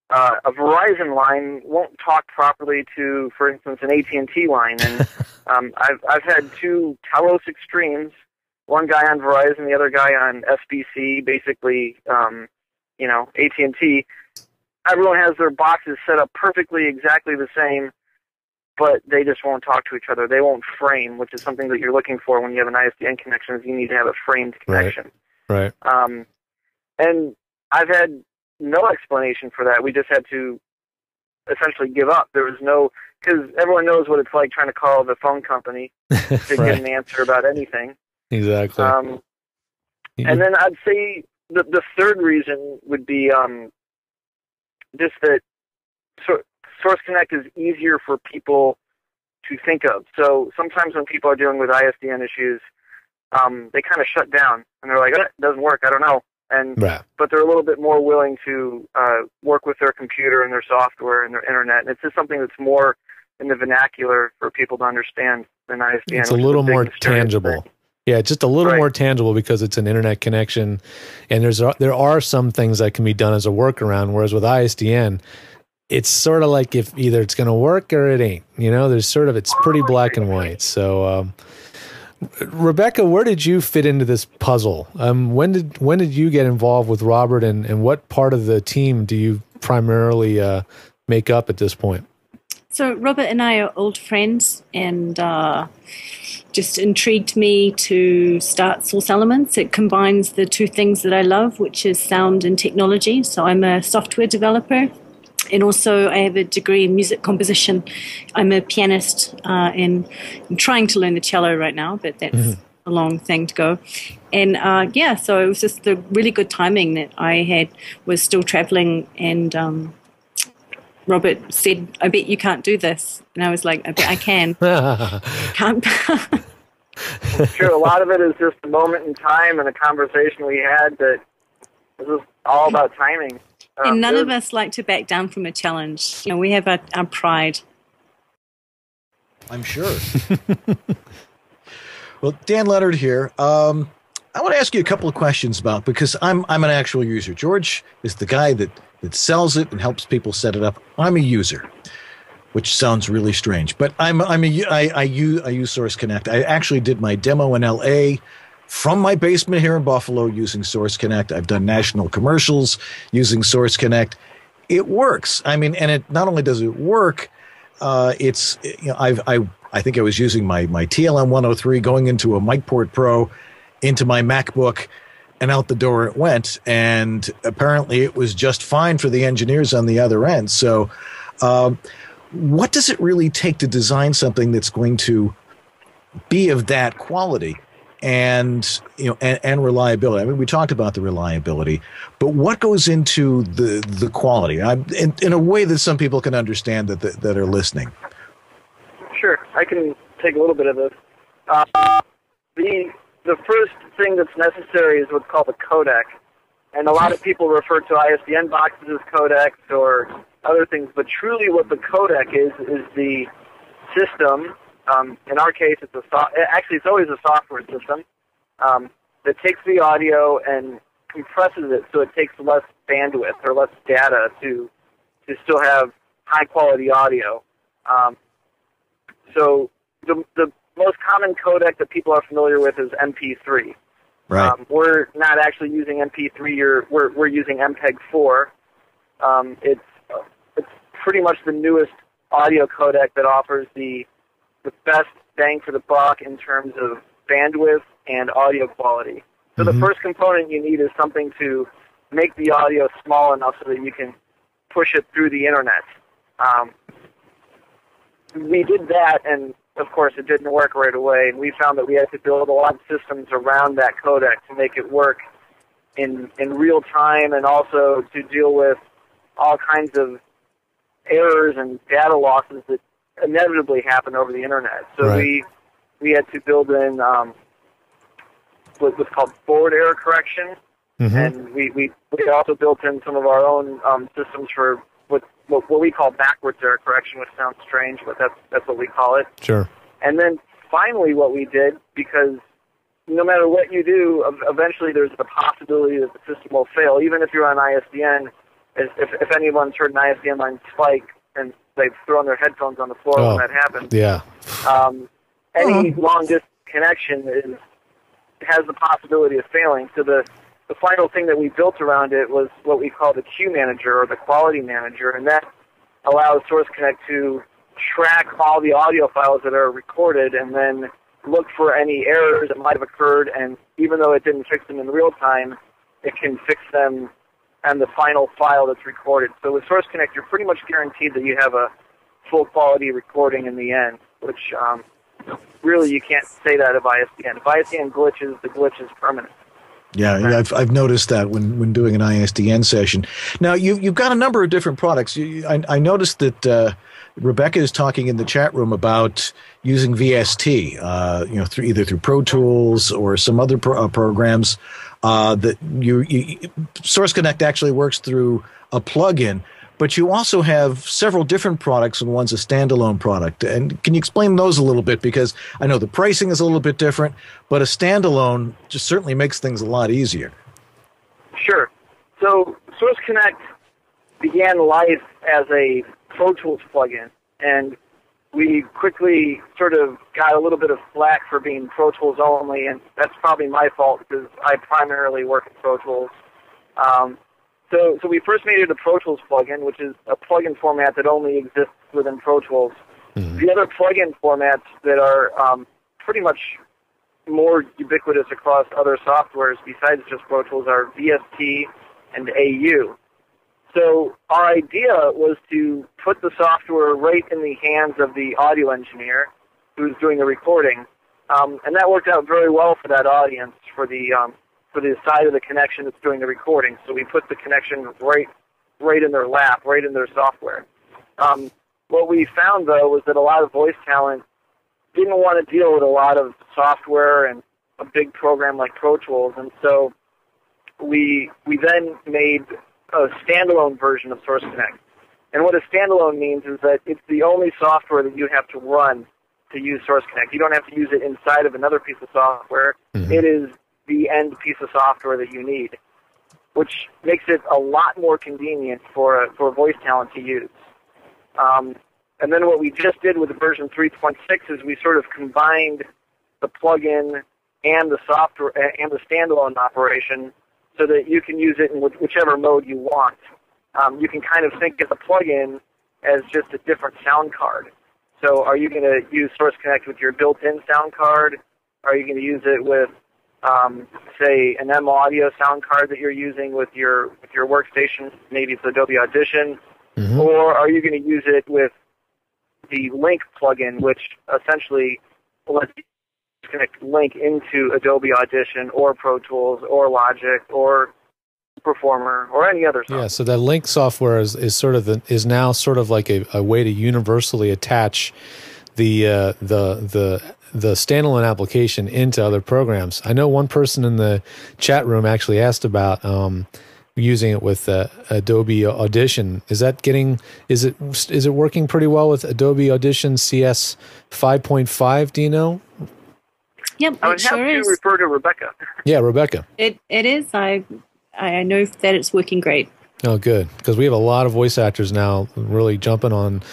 a Verizon line won't talk properly to, for instance, an AT&T line. And I've had two Telos extremes, one guy on Verizon, the other guy on SBC, basically, AT&T. Everyone has their boxes set up perfectly exactly the same, but they just won't talk to each other. They won't frame, which is something that you're looking for when you have an ISDN connection, is you need to have a framed connection. Right. And I've had no explanation for that. We just had to essentially give up. There was no, because everyone knows what it's like trying to call the phone company to get an answer about anything. Exactly. And then I'd say the third reason would be just that Source Connect is easier for people to think of. So sometimes when people are dealing with ISDN issues, they kind of shut down, and they're like, it doesn't work, I don't know. But they're a little bit more willing to work with their computer and their software and their internet. And it's just something that's more in the vernacular for people to understand than ISDN. It's a little more tangible. Yeah, just a little more tangible because it's an internet connection, and there are some things that can be done as a workaround. Whereas with ISDN, it's sort of like if either it's going to work or it ain't. There's it's pretty black and white. So, Rebekah, where did you fit into this puzzle? When did you get involved with Robert, and what part of the team do you primarily make up at this point? So Robert and I are old friends, and just intrigued me to start Source Elements. It combines the two things that I love, which is sound and technology. So I'm a software developer, and also I have a degree in music composition. I'm a pianist, and I'm trying to learn the cello right now, but that's a long thing to go. And so it was just the really good timing that I was still traveling, and Robert said, "I bet you can't do this." And I was like, "I bet I can." Can't. Sure, a lot of it is just a moment in time and a conversation we had that this is all about timing. And none of us like to back down from a challenge. You know, we have our pride. I'm sure. Well, Dan Leonard here. I want to ask you a couple of questions because I'm an actual user. George is the guy that sells it and helps people set it up. I'm a user, which sounds really strange, but I use Source Connect. I actually did my demo in LA from my basement here in Buffalo using Source Connect. I've done national commercials using Source Connect. It works. I mean, and it not only does it work, it's I think I was using my TLM 103 going into a MicPort Pro into my MacBook, and out the door it went. And apparently it was just fine for the engineers on the other end. So what does it really take to design something that's going to be of that quality and reliability? I mean, we talked about the reliability, but what goes into the quality in a way that some people can understand that are listening? Sure, I can take a little bit of this. The first thing that's necessary is what's called a codec, and a lot of people refer to ISDN boxes as codecs or other things, but truly what the codec is the system. In our case, it's always a software system that takes the audio and compresses it so it takes less bandwidth or less data to still have high quality audio. So the most common codec that people are familiar with is MP3. Right. We're not actually using MP3. We're using MPEG-4. It's pretty much the newest audio codec that offers the best bang for the buck in terms of bandwidth and audio quality. So the first component you need is something to make the audio small enough so that you can push it through the internet. We did that, and of course it didn't work right away, and we found that we had to build a lot of systems around that codec to make it work in real time, and also to deal with all kinds of errors and data losses that inevitably happen over the internet. So we had to build in what's called forward error correction, and we also built in some of our own systems for what we call backwards error correction, which sounds strange, but that's what we call it. Sure. And then finally what we did, because no matter what you do, eventually there's the possibility that the system will fail, even if you're on ISDN. If anyone's heard an ISDN line spike and they've thrown their headphones on the floor when that happens. Yeah. Any long-distance connection has the possibility of failing. So the final thing that we built around it was what we call the Q manager or the quality manager, and that allows Source Connect to track all the audio files that are recorded and then look for any errors that might have occurred, and even though it didn't fix them in real time, it can fix them on the final file that's recorded. So with Source Connect, you're pretty much guaranteed that you have a full quality recording in the end, which really you can't say that of ISDN. If ISDN glitches, the glitch is permanent. Yeah, I've noticed that when doing an ISDN session. Now, you've got a number of different products. I noticed that Rebekah is talking in the chat room about using VST, either through Pro Tools or some other programs. That Source Connect actually works through a plugin, but you also have several different products, and one's a standalone product. And can you explain those a little bit? Because I know the pricing is a little bit different, but a standalone just certainly makes things a lot easier. Sure. So Source Connect began life as a Pro Tools plugin, and we quickly sort of got a little bit of flack for being Pro Tools only, and that's probably my fault because I primarily work in Pro Tools. So we first made it a Pro Tools plugin, which is a plugin format that only exists within Pro Tools. Mm-hmm. The other plugin formats that are pretty much more ubiquitous across other softwares besides just Pro Tools are VST and AU. So our idea was to put the software right in the hands of the audio engineer who's doing the recording, and that worked out very well for that audience, for the side of the connection that's doing the recording. So we put the connection right in their lap, right in their software. What we found, though, was that a lot of voice talent didn't want to deal with a lot of software and a big program like Pro Tools, and so we then made a standalone version of Source Connect. And what a standalone means is that it's the only software that you have to run to use Source Connect. You don't have to use it inside of another piece of software. Mm-hmm. It is the end piece of software that you need, which makes it a lot more convenient for voice talent to use. And then what we just did with the version 3.6 is we sort of combined the plugin and the software and the standalone operation so that you can use it in whichever mode you want. You can kind of think of the plugin as just a different sound card. So are you going to use Source Connect with your built-in sound card? Are you going to use it with, say, an M Audio sound card that you're using with your workstation? Maybe it's Adobe Audition. Mm-hmm. Or are you going to use it with the Link plugin, which essentially lets you connect Link into Adobe Audition or Pro Tools or Logic or Performer or any other software. Yeah, so that Link software is now sort of like a way to universally attach the standalone application into other programs. I know one person in the chat room actually asked about using it with Adobe Audition. Is it working pretty well with Adobe Audition CS 5.5? Do you know? Yep, I would have to refer to Rebekah. Yeah, Rebekah. It is. I know that it's working great. Oh, good, because we have a lot of voice actors now really jumping on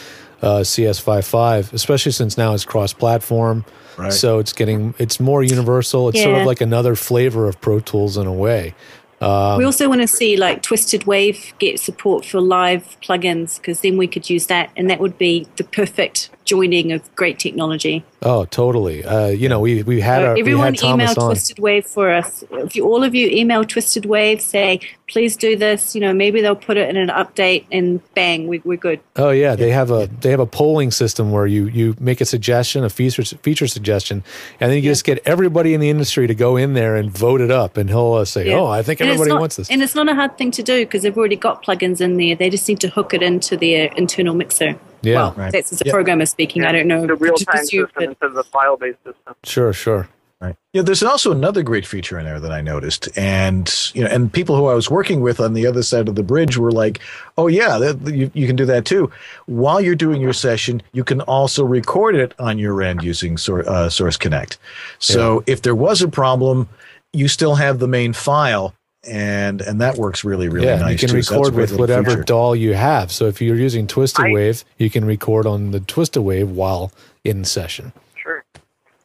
CS 5.5, especially since now it's cross-platform. Right. So it's more universal. It's sort of like another flavor of Pro Tools in a way. We also want to see like Twisted Wave get support for live plugins, because then we could use that, and that would be the perfect joining of great technology. Oh, totally. We had everyone email on. Twisted Wave for us. If all of you email Twisted Wave, say please do this. Maybe they'll put it in an update, and bang, we're good. Oh yeah, they have a polling system where you make a suggestion, a feature suggestion, and then you just get everybody in the industry to go in there and vote it up, and he'll say, "Oh, I think everybody wants this." And it's not a hard thing to do because they've already got plugins in there. They just need to hook it into their internal mixer. Yeah, well, right. That's as a programmer speaking. Yeah. I don't know. The real-time system instead of the file-based system. Sure. Right. Yeah, there's also another great feature in there that I noticed, and and people who I was working with on the other side of the bridge were like, "Oh yeah, you can do that too." While you're doing your session, you can also record it on your end using Source Connect. So if there was a problem, you still have the main file. And that works really nice. You can record with whatever DAW you have. So if you're using Twisted Wave, you can record on the Twisted Wave while in session. Sure.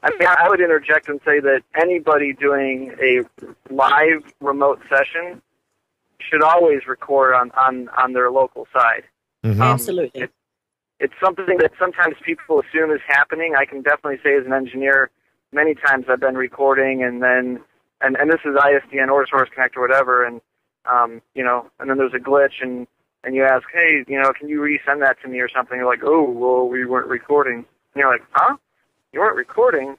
I mean, I would interject and say that anybody doing a live remote session should always record on their local side. Mm-hmm. Absolutely. It's something that sometimes people assume is happening. I can definitely say as an engineer, many times I've been recording and then and this is ISDN or Source Connect or whatever, and and then there's a glitch, and you ask, hey, can you resend that to me or something? You're like, oh, well, we weren't recording. And you're like, huh? You weren't recording?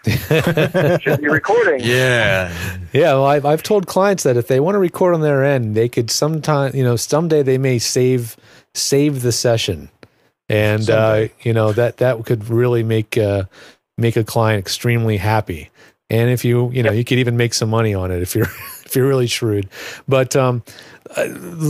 Should be recording. Yeah. Well, I've told clients that if they want to record on their end, they could someday they may save the session, and that could really make a client extremely happy. And if you could even make some money on it if you're really shrewd. But the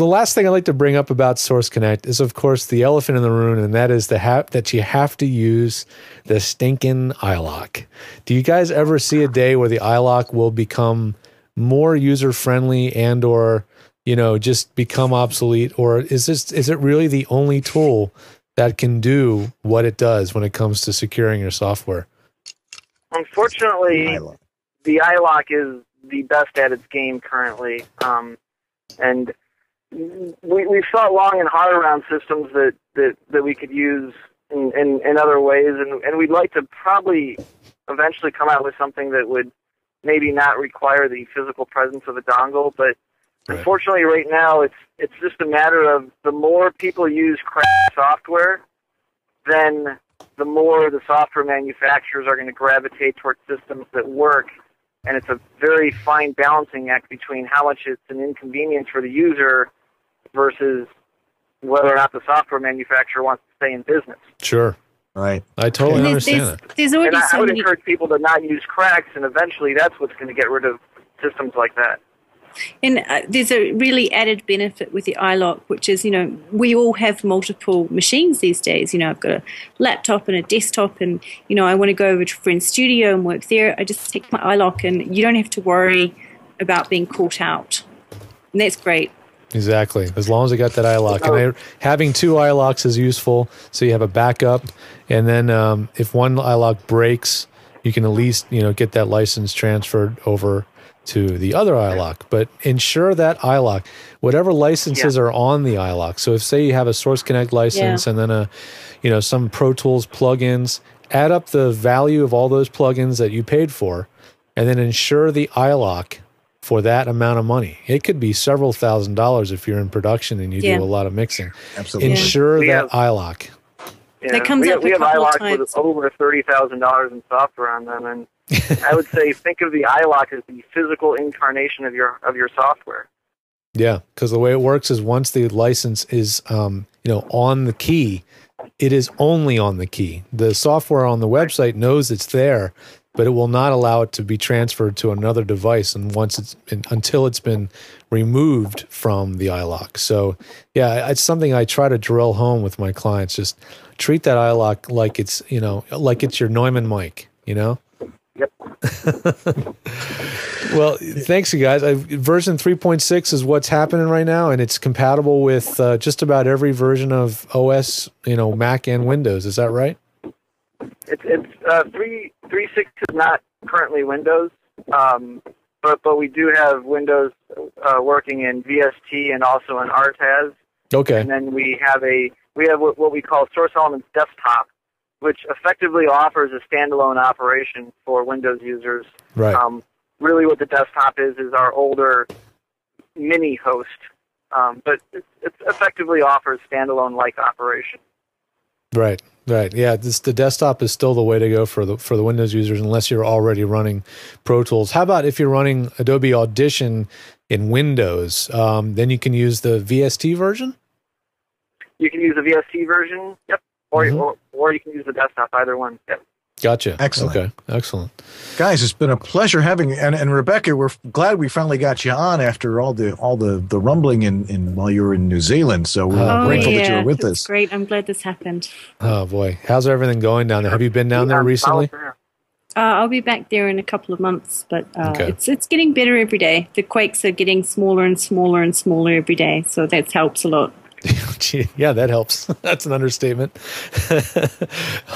last thing I'd like to bring up about Source Connect is, of course, the elephant in the room, and that is that you have to use the stinking iLok. Do you guys ever see a day where the iLok will become more user friendly and or just become obsolete, or is it really the only tool that can do what it does when it comes to securing your software? Unfortunately, the iLok is the best at its game currently. And we've thought long and hard around systems that we could use in other ways, and we'd like to probably eventually come out with something that would maybe not require the physical presence of a dongle, but unfortunately right now it's just a matter of the more people use crap software, then the more the software manufacturers are going to gravitate towards systems that work, and it's a very fine balancing act between how much it's an inconvenience for the user versus whether or not the software manufacturer wants to stay in business. Sure. Right. I totally understand that. There's already I would encourage people to not use cracks, and eventually that's what's going to get rid of systems like that. And there's a really added benefit with the iLok, which is, we all have multiple machines these days. I've got a laptop and a desktop, and, I want to go over to a friend's studio and work there. I just take my iLok, and you don't have to worry about being caught out. And that's great. Exactly. As long as I got that iLok. And having two iLoks is useful, so you have a backup. And then if one iLok breaks, you can at least, get that license transferred over to the other iLok. But ensure that iLok, whatever licenses are on the iLok. So if, say, you have a Source Connect license and then some Pro Tools plugins, add up the value of all those plugins that you paid for, and then ensure the iLok for that amount of money. It could be several $1,000s if you're in production and you do a lot of mixing. Absolutely. Ensure that iLok. Yeah, that comes up we have iLoks times. with over $30,000 in software on them, and I would say think of the iLok as the physical incarnation of your software. Yeah, because the way it works is once the license is on the key, it is only on the key. The software on the website knows it's there, but it will not allow it to be transferred to another device until it's been removed from the iLok. So, yeah, it's something I try to drill home with my clients. Just treat that iLok like it's your Neumann mic, Yep. Well, thanks, you guys. Version 3.6 is what's happening right now, and it's compatible with just about every version of OS, Mac and Windows. Is that right? It's 3.6 is not currently Windows, but we do have Windows working in VST and also in RTAS. Okay. And then we have what we call Source Elements Desktop, which effectively offers a standalone operation for Windows users. Right. Really, what the desktop is our older mini host, but it effectively offers standalone-like operation. Right. Yeah, the desktop is still the way to go for the Windows users, unless you're already running Pro Tools. How about if you're running Adobe Audition in Windows? Then you can use the VST version? You can use the VST version, yep, or you can use the desktop, either one, yep. Gotcha. Excellent. Okay, excellent. Guys, it's been a pleasure having and Rebekah, we're glad we finally got you on after all the rumbling in while you were in New Zealand. So we're grateful that you were with us. Great. I'm glad this happened. Oh boy. How's everything going down there? Have you been down there recently? I'll be back there in a couple of months, but it's getting better every day. The quakes are getting smaller and smaller and smaller every day, so that helps a lot. Yeah, that helps. That's an understatement.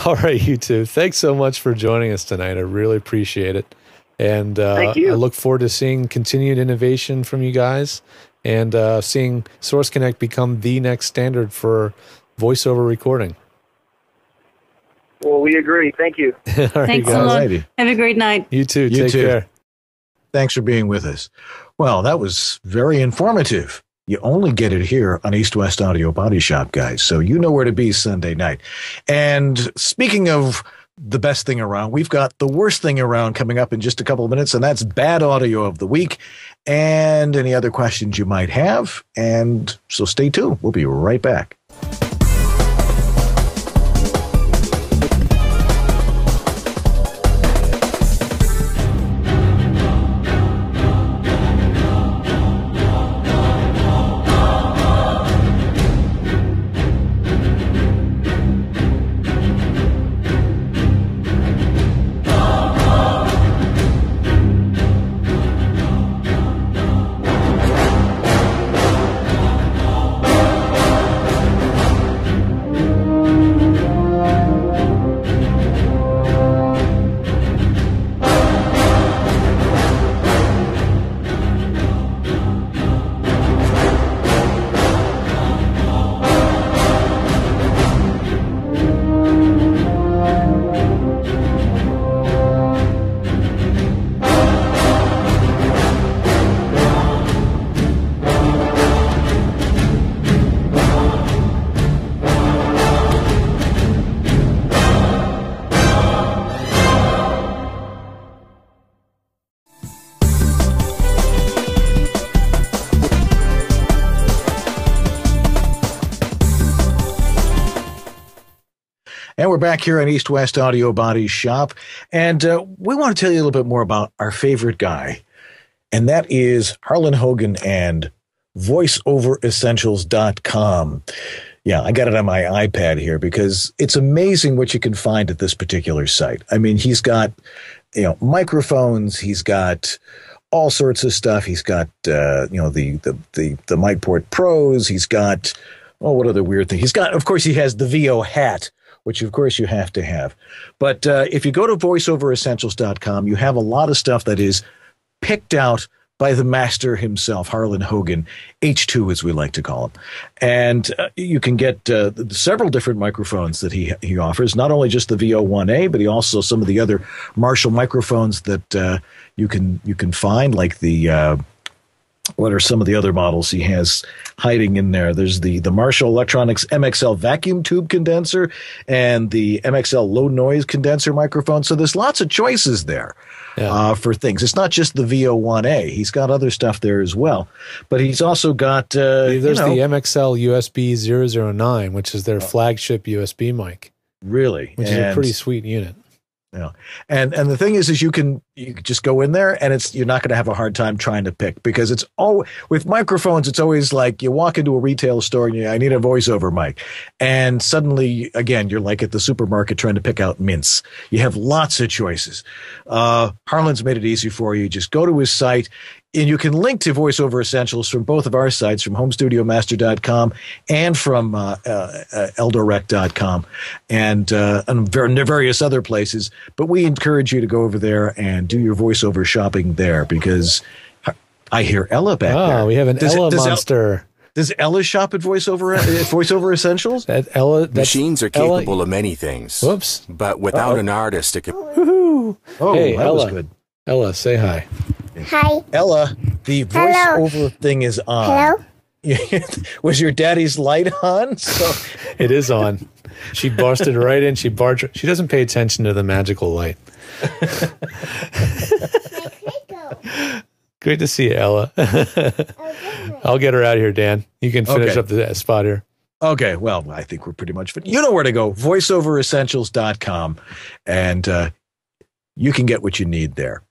All right, you two. Thanks so much for joining us tonight. I really appreciate it. And Thank you. I look forward to seeing continued innovation from you guys and seeing Source Connect become the next standard for voiceover recording. Well, we agree. Thank you. All right, Thanks guys. a lot. Have a great night. You too. You Take too. care. Thanks for being with us. Well, that was very informative. You only get it here on East West Audio Body Shop, guys. So you know where to be Sunday night. And speaking of the best thing around, we've got the worst thing around coming up in just a couple of minutes, and that's bad audio of the week and any other questions you might have. And so stay tuned. We'll be right back. And we're back here on East West Audio Body Shop. And we want to tell you a little bit more about our favorite guy. And that is Harlan Hogan and voiceoveressentials.com. Yeah, I got it on my iPad here because it's amazing what you can find at this particular site. I mean, he's got, microphones. He's got all sorts of stuff. He's got, the MicPort Pros. He's got, what other weird thing? He's got, of course, he has the VO hat, which of course you have to have. But if you go to voiceoveressentials.com, you have a lot of stuff that is picked out by the master himself, Harlan Hogan, H2 as we like to call him. And you can get several different microphones that he offers, not only just the VO1A, but he also some of the other Marshall microphones that you can find, like the what are some of the other models he has hiding in there? There's the Marshall Electronics MXL vacuum tube condenser and the MXL low noise condenser microphone. So there's lots of choices there. For things. It's not just the VO1A. He's got other stuff there as well. But he's also got... there's the MXL USB 009, which is their flagship USB mic. Really? Which is a pretty sweet unit. Yeah. And the thing is you can just go in there and you're not going to have a hard time trying to pick, because it's all with microphones. It's always like you walk into a retail store and I need a voiceover mic. And suddenly, again, you're like at the supermarket trying to pick out mints. You have lots of choices. Harlan's made it easy for you. Just go to his site. And you can link to VoiceOver Essentials from both of our sites, from HomeStudioMaster.com and from Eldorec.com and various other places. But we encourage you to go over there and do your voiceover shopping there, because I hear Ella back there. Oh, we have an Ella monster. Does Ella shop at VoiceOver Essentials? Machines are capable of many things. Whoops. But without an artist, it could... Oh, hey, that was good. Ella, say hi. Hi. Ella, the voiceover thing is on. Hello? Was your daddy's light on? So it is on. She busted right in. She doesn't pay attention to the magical light. Great to see you, Ella. I'll get her out of here, Dan. You can finish up the spot here. Okay, well, I think we're pretty much... You know where to go, voiceoveressentials.com, and you can get what you need there.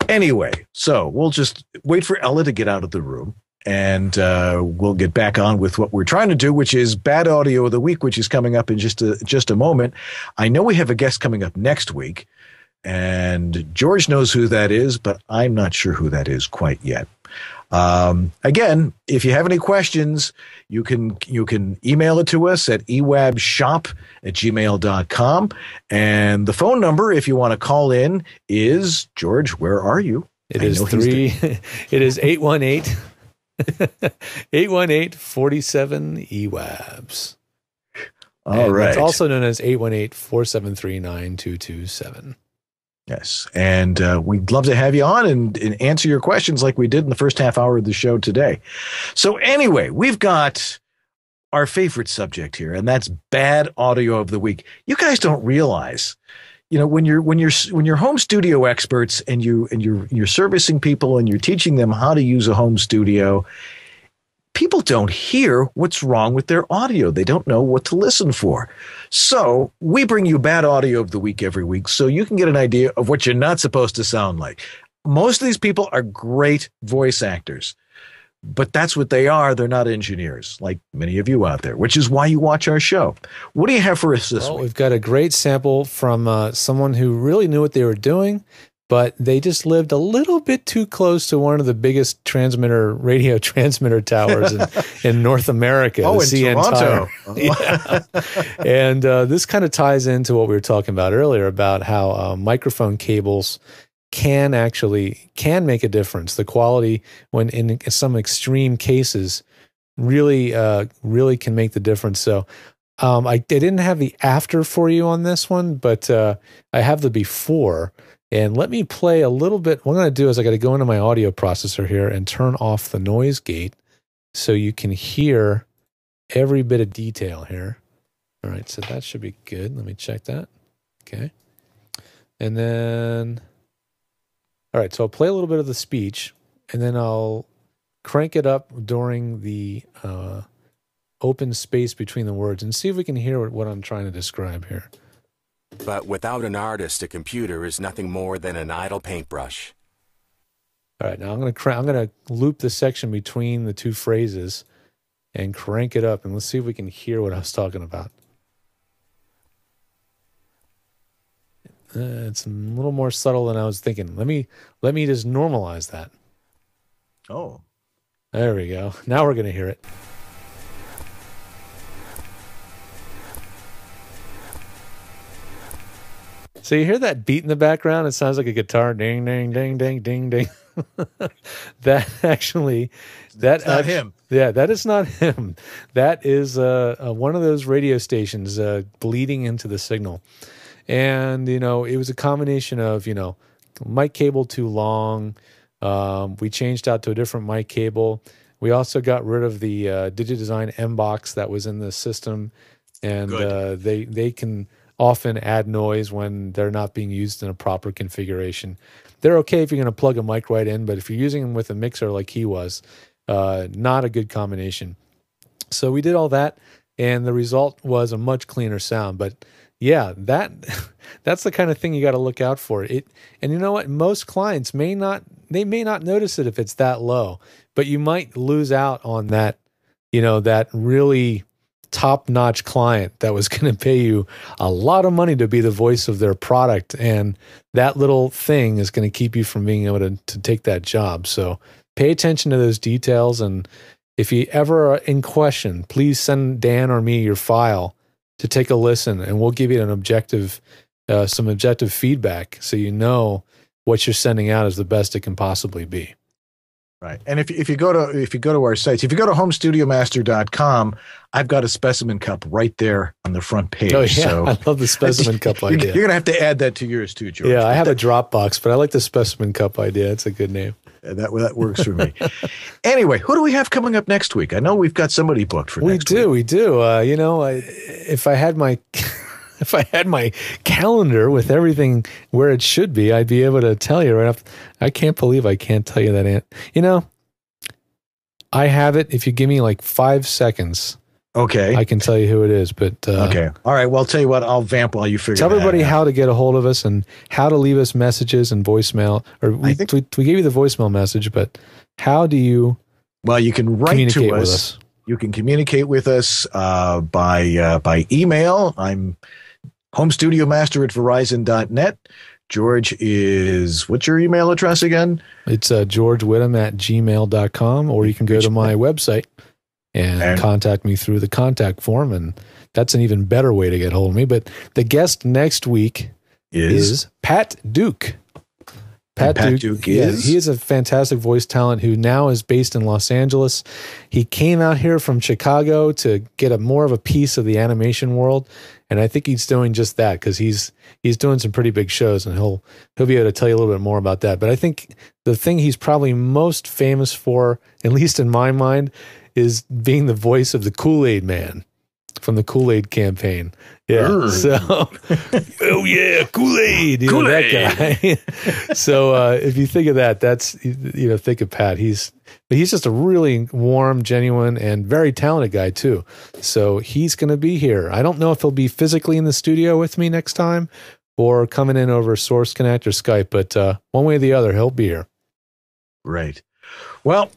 Anyway, so we'll just wait for Ella to get out of the room, and we'll get back on with what we're trying to do, which is Bad Audio of the Week, which is coming up in just a moment. I know we have a guest coming up next week, and George knows who that is, but I'm not sure who that is quite yet. Again, if you have any questions, you can email it to us at ewabshop@gmail.com. And the phone number, if you want to call in, is, George, where are you? It is 818 818-47 EWABS. All right. It's also known as 818-473-9227. Yes, and we'd love to have you on and answer your questions like we did in the first half hour of the show today. So anyway, we've got our favorite subject here, and that's Bad Audio of the Week. You guys don't realize, when you're home studio experts and you're servicing people and you're teaching them how to use a home studio, people don't hear what's wrong with their audio. They don't know what to listen for. So we bring you Bad Audio of the Week every week so you can get an idea of what you're not supposed to sound like. Most of these people are great voice actors, but that's what they are. They're not engineers, like many of you out there, which is why you watch our show. What do you have for us this week? We've got a great sample from someone who really knew what they were doing, but they just lived a little bit too close to one of the biggest radio transmitter towers in North America. Oh, in Toronto. Yeah. And this kind of ties into what we were talking about earlier about how microphone cables can make a difference. The quality, when in some extreme cases, really can make the difference. So I didn't have the after for you on this one, but I have the before. And let me play a little bit. What I'm going to do is I got to go into my audio processor here and turn off the noise gate so you can hear every bit of detail here. All right, so that should be good. Let me check that. Okay. And then, all right, so I'll play a little bit of the speech, and then I'll crank it up during the open space between the words and see if we can hear what I'm trying to describe here. But without an artist, a computer is nothing more than an idle paintbrush. All right, now I'm gonna loop the section between the two phrases and crank it up, and let's see if we can hear what I was talking about. It's a little more subtle than I was thinking. Let me just normalize that. Oh, there we go. Now we're gonna hear it. So you hear that beat in the background? It sounds like a guitar. Ding, ding, ding, ding, ding, ding. That's not him. Yeah, that is not him. That is one of those radio stations bleeding into the signal. And, it was a combination of, mic cable too long. We changed out to a different mic cable. We also got rid of the DigiDesign M box that was in the system. And they can often add noise when they're not being used in a proper configuration. They're okay if you're going to plug a mic right in, but if you're using them with a mixer like he was, not a good combination. So we did all that, and the result was a much cleaner sound. But yeah, that's the kind of thing you got to look out for. And you know what? Most clients may not notice it if it's that low, but you might lose out on that, that really top-notch client that was going to pay you a lot of money to be the voice of their product, and that little thing is going to keep you from being able to take that job. So pay attention to those details, and if you ever are in question, please send Dan or me your file to take a listen, and we'll give you some objective feedback so you know what you're sending out is the best it can possibly be. Right. And if you go to our sites, if you go to homestudiomaster.com, I've got a specimen cup right there on the front page. Oh, yeah. So I love the specimen cup idea. You're going to have to add that to yours too, George. Yeah, I have a Dropbox, but I like the specimen cup idea. It's a good name. That works for me. Anyway, who do we have coming up next week? I know we've got somebody booked for next week. We do. If I had my calendar with everything where it should be, I'd be able to tell you right off. I can't believe I can't tell you that. I have it. If you give me like 5 seconds, okay, I can tell you who it is. But okay, all right. Well, I'll tell you what. I'll vamp while you figure. Tell everybody how to get a hold of us and how to leave us messages and voicemail. Or we gave you the voicemail message, but how do you? Well, you can write to us. You can communicate with us by email. I'm homestudiomaster@verizon.net. George is, what's your email address again? It's georgewhitham@gmail.com, or you can go to my website and contact me through the contact form, and that's an even better way to get hold of me. But the guest next week is Pat Duke. Pat Duke is? He is a fantastic voice talent who now is based in Los Angeles. He came out here from Chicago to get more of a piece of the animation world, and I think he's doing just that because he's doing some pretty big shows, and he'll be able to tell you a little bit more about that. But I think the thing he's probably most famous for, at least in my mind, is being the voice of the Kool-Aid Man from the Kool-Aid campaign. Yeah. So, oh yeah, Kool-Aid. Kool-Aid. That guy. So if you think of that, that's, think of Pat. He's just a really warm, genuine, and very talented guy too. So he's going to be here. I don't know if he'll be physically in the studio with me next time or coming in over Source Connect or Skype, but one way or the other, he'll be here. Right. Well,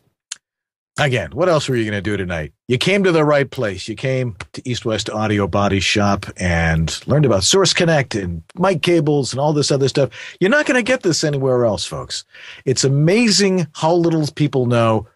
again, what else were you going to do tonight? You came to the right place. You came to East West Audio Body Shop and learned about Source Connect and mic cables and all this other stuff. You're not going to get this anywhere else, folks. It's amazing how little people know.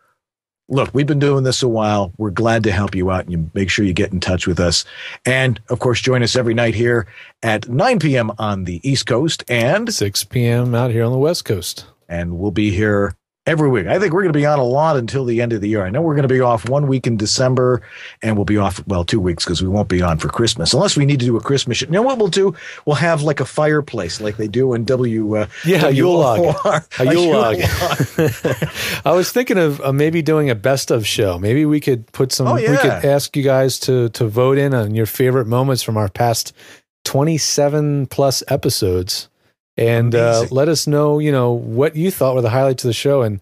Look, we've been doing this a while. We're glad to help you out, and you make sure you get in touch with us. And, of course, join us every night here at 9 p.m. on the East Coast and 6 p.m. out here on the West Coast. And we'll be here every week. I think we're going to be on a lot until the end of the year. I know we're going to be off 1 week in December, and we'll be off, 2 weeks because we won't be on for Christmas. Unless we need to do a Christmas show. You know what we'll do? We'll have like a fireplace like they do in Yule log. A Yule log. I was thinking of maybe doing a best of show. Maybe we could put some, we could ask you guys to vote in on your favorite moments from our past 27 plus episodes. And let us know, what you thought were the highlights of the show. And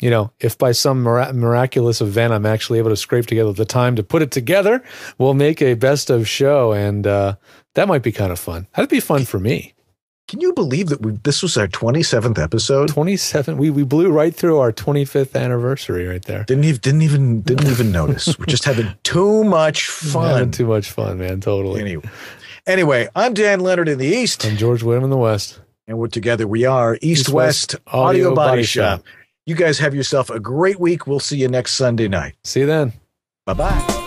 you know, if by some miraculous event I'm actually able to scrape together the time to put it together, we'll make a best of show, and that might be kind of fun. That'd be fun for me. Can you believe that this was our 27th episode? 27. We blew right through our 25th anniversary right there. Didn't even notice. We're just having too much fun. Having too much fun, man. Totally. Anyway, I'm Dan Leonard in the East. I'm George Whittam in the West. And we're together. We are East-West Audio Body Shop. You guys have yourself a great week. We'll see you next Sunday night. See you then. Bye-bye.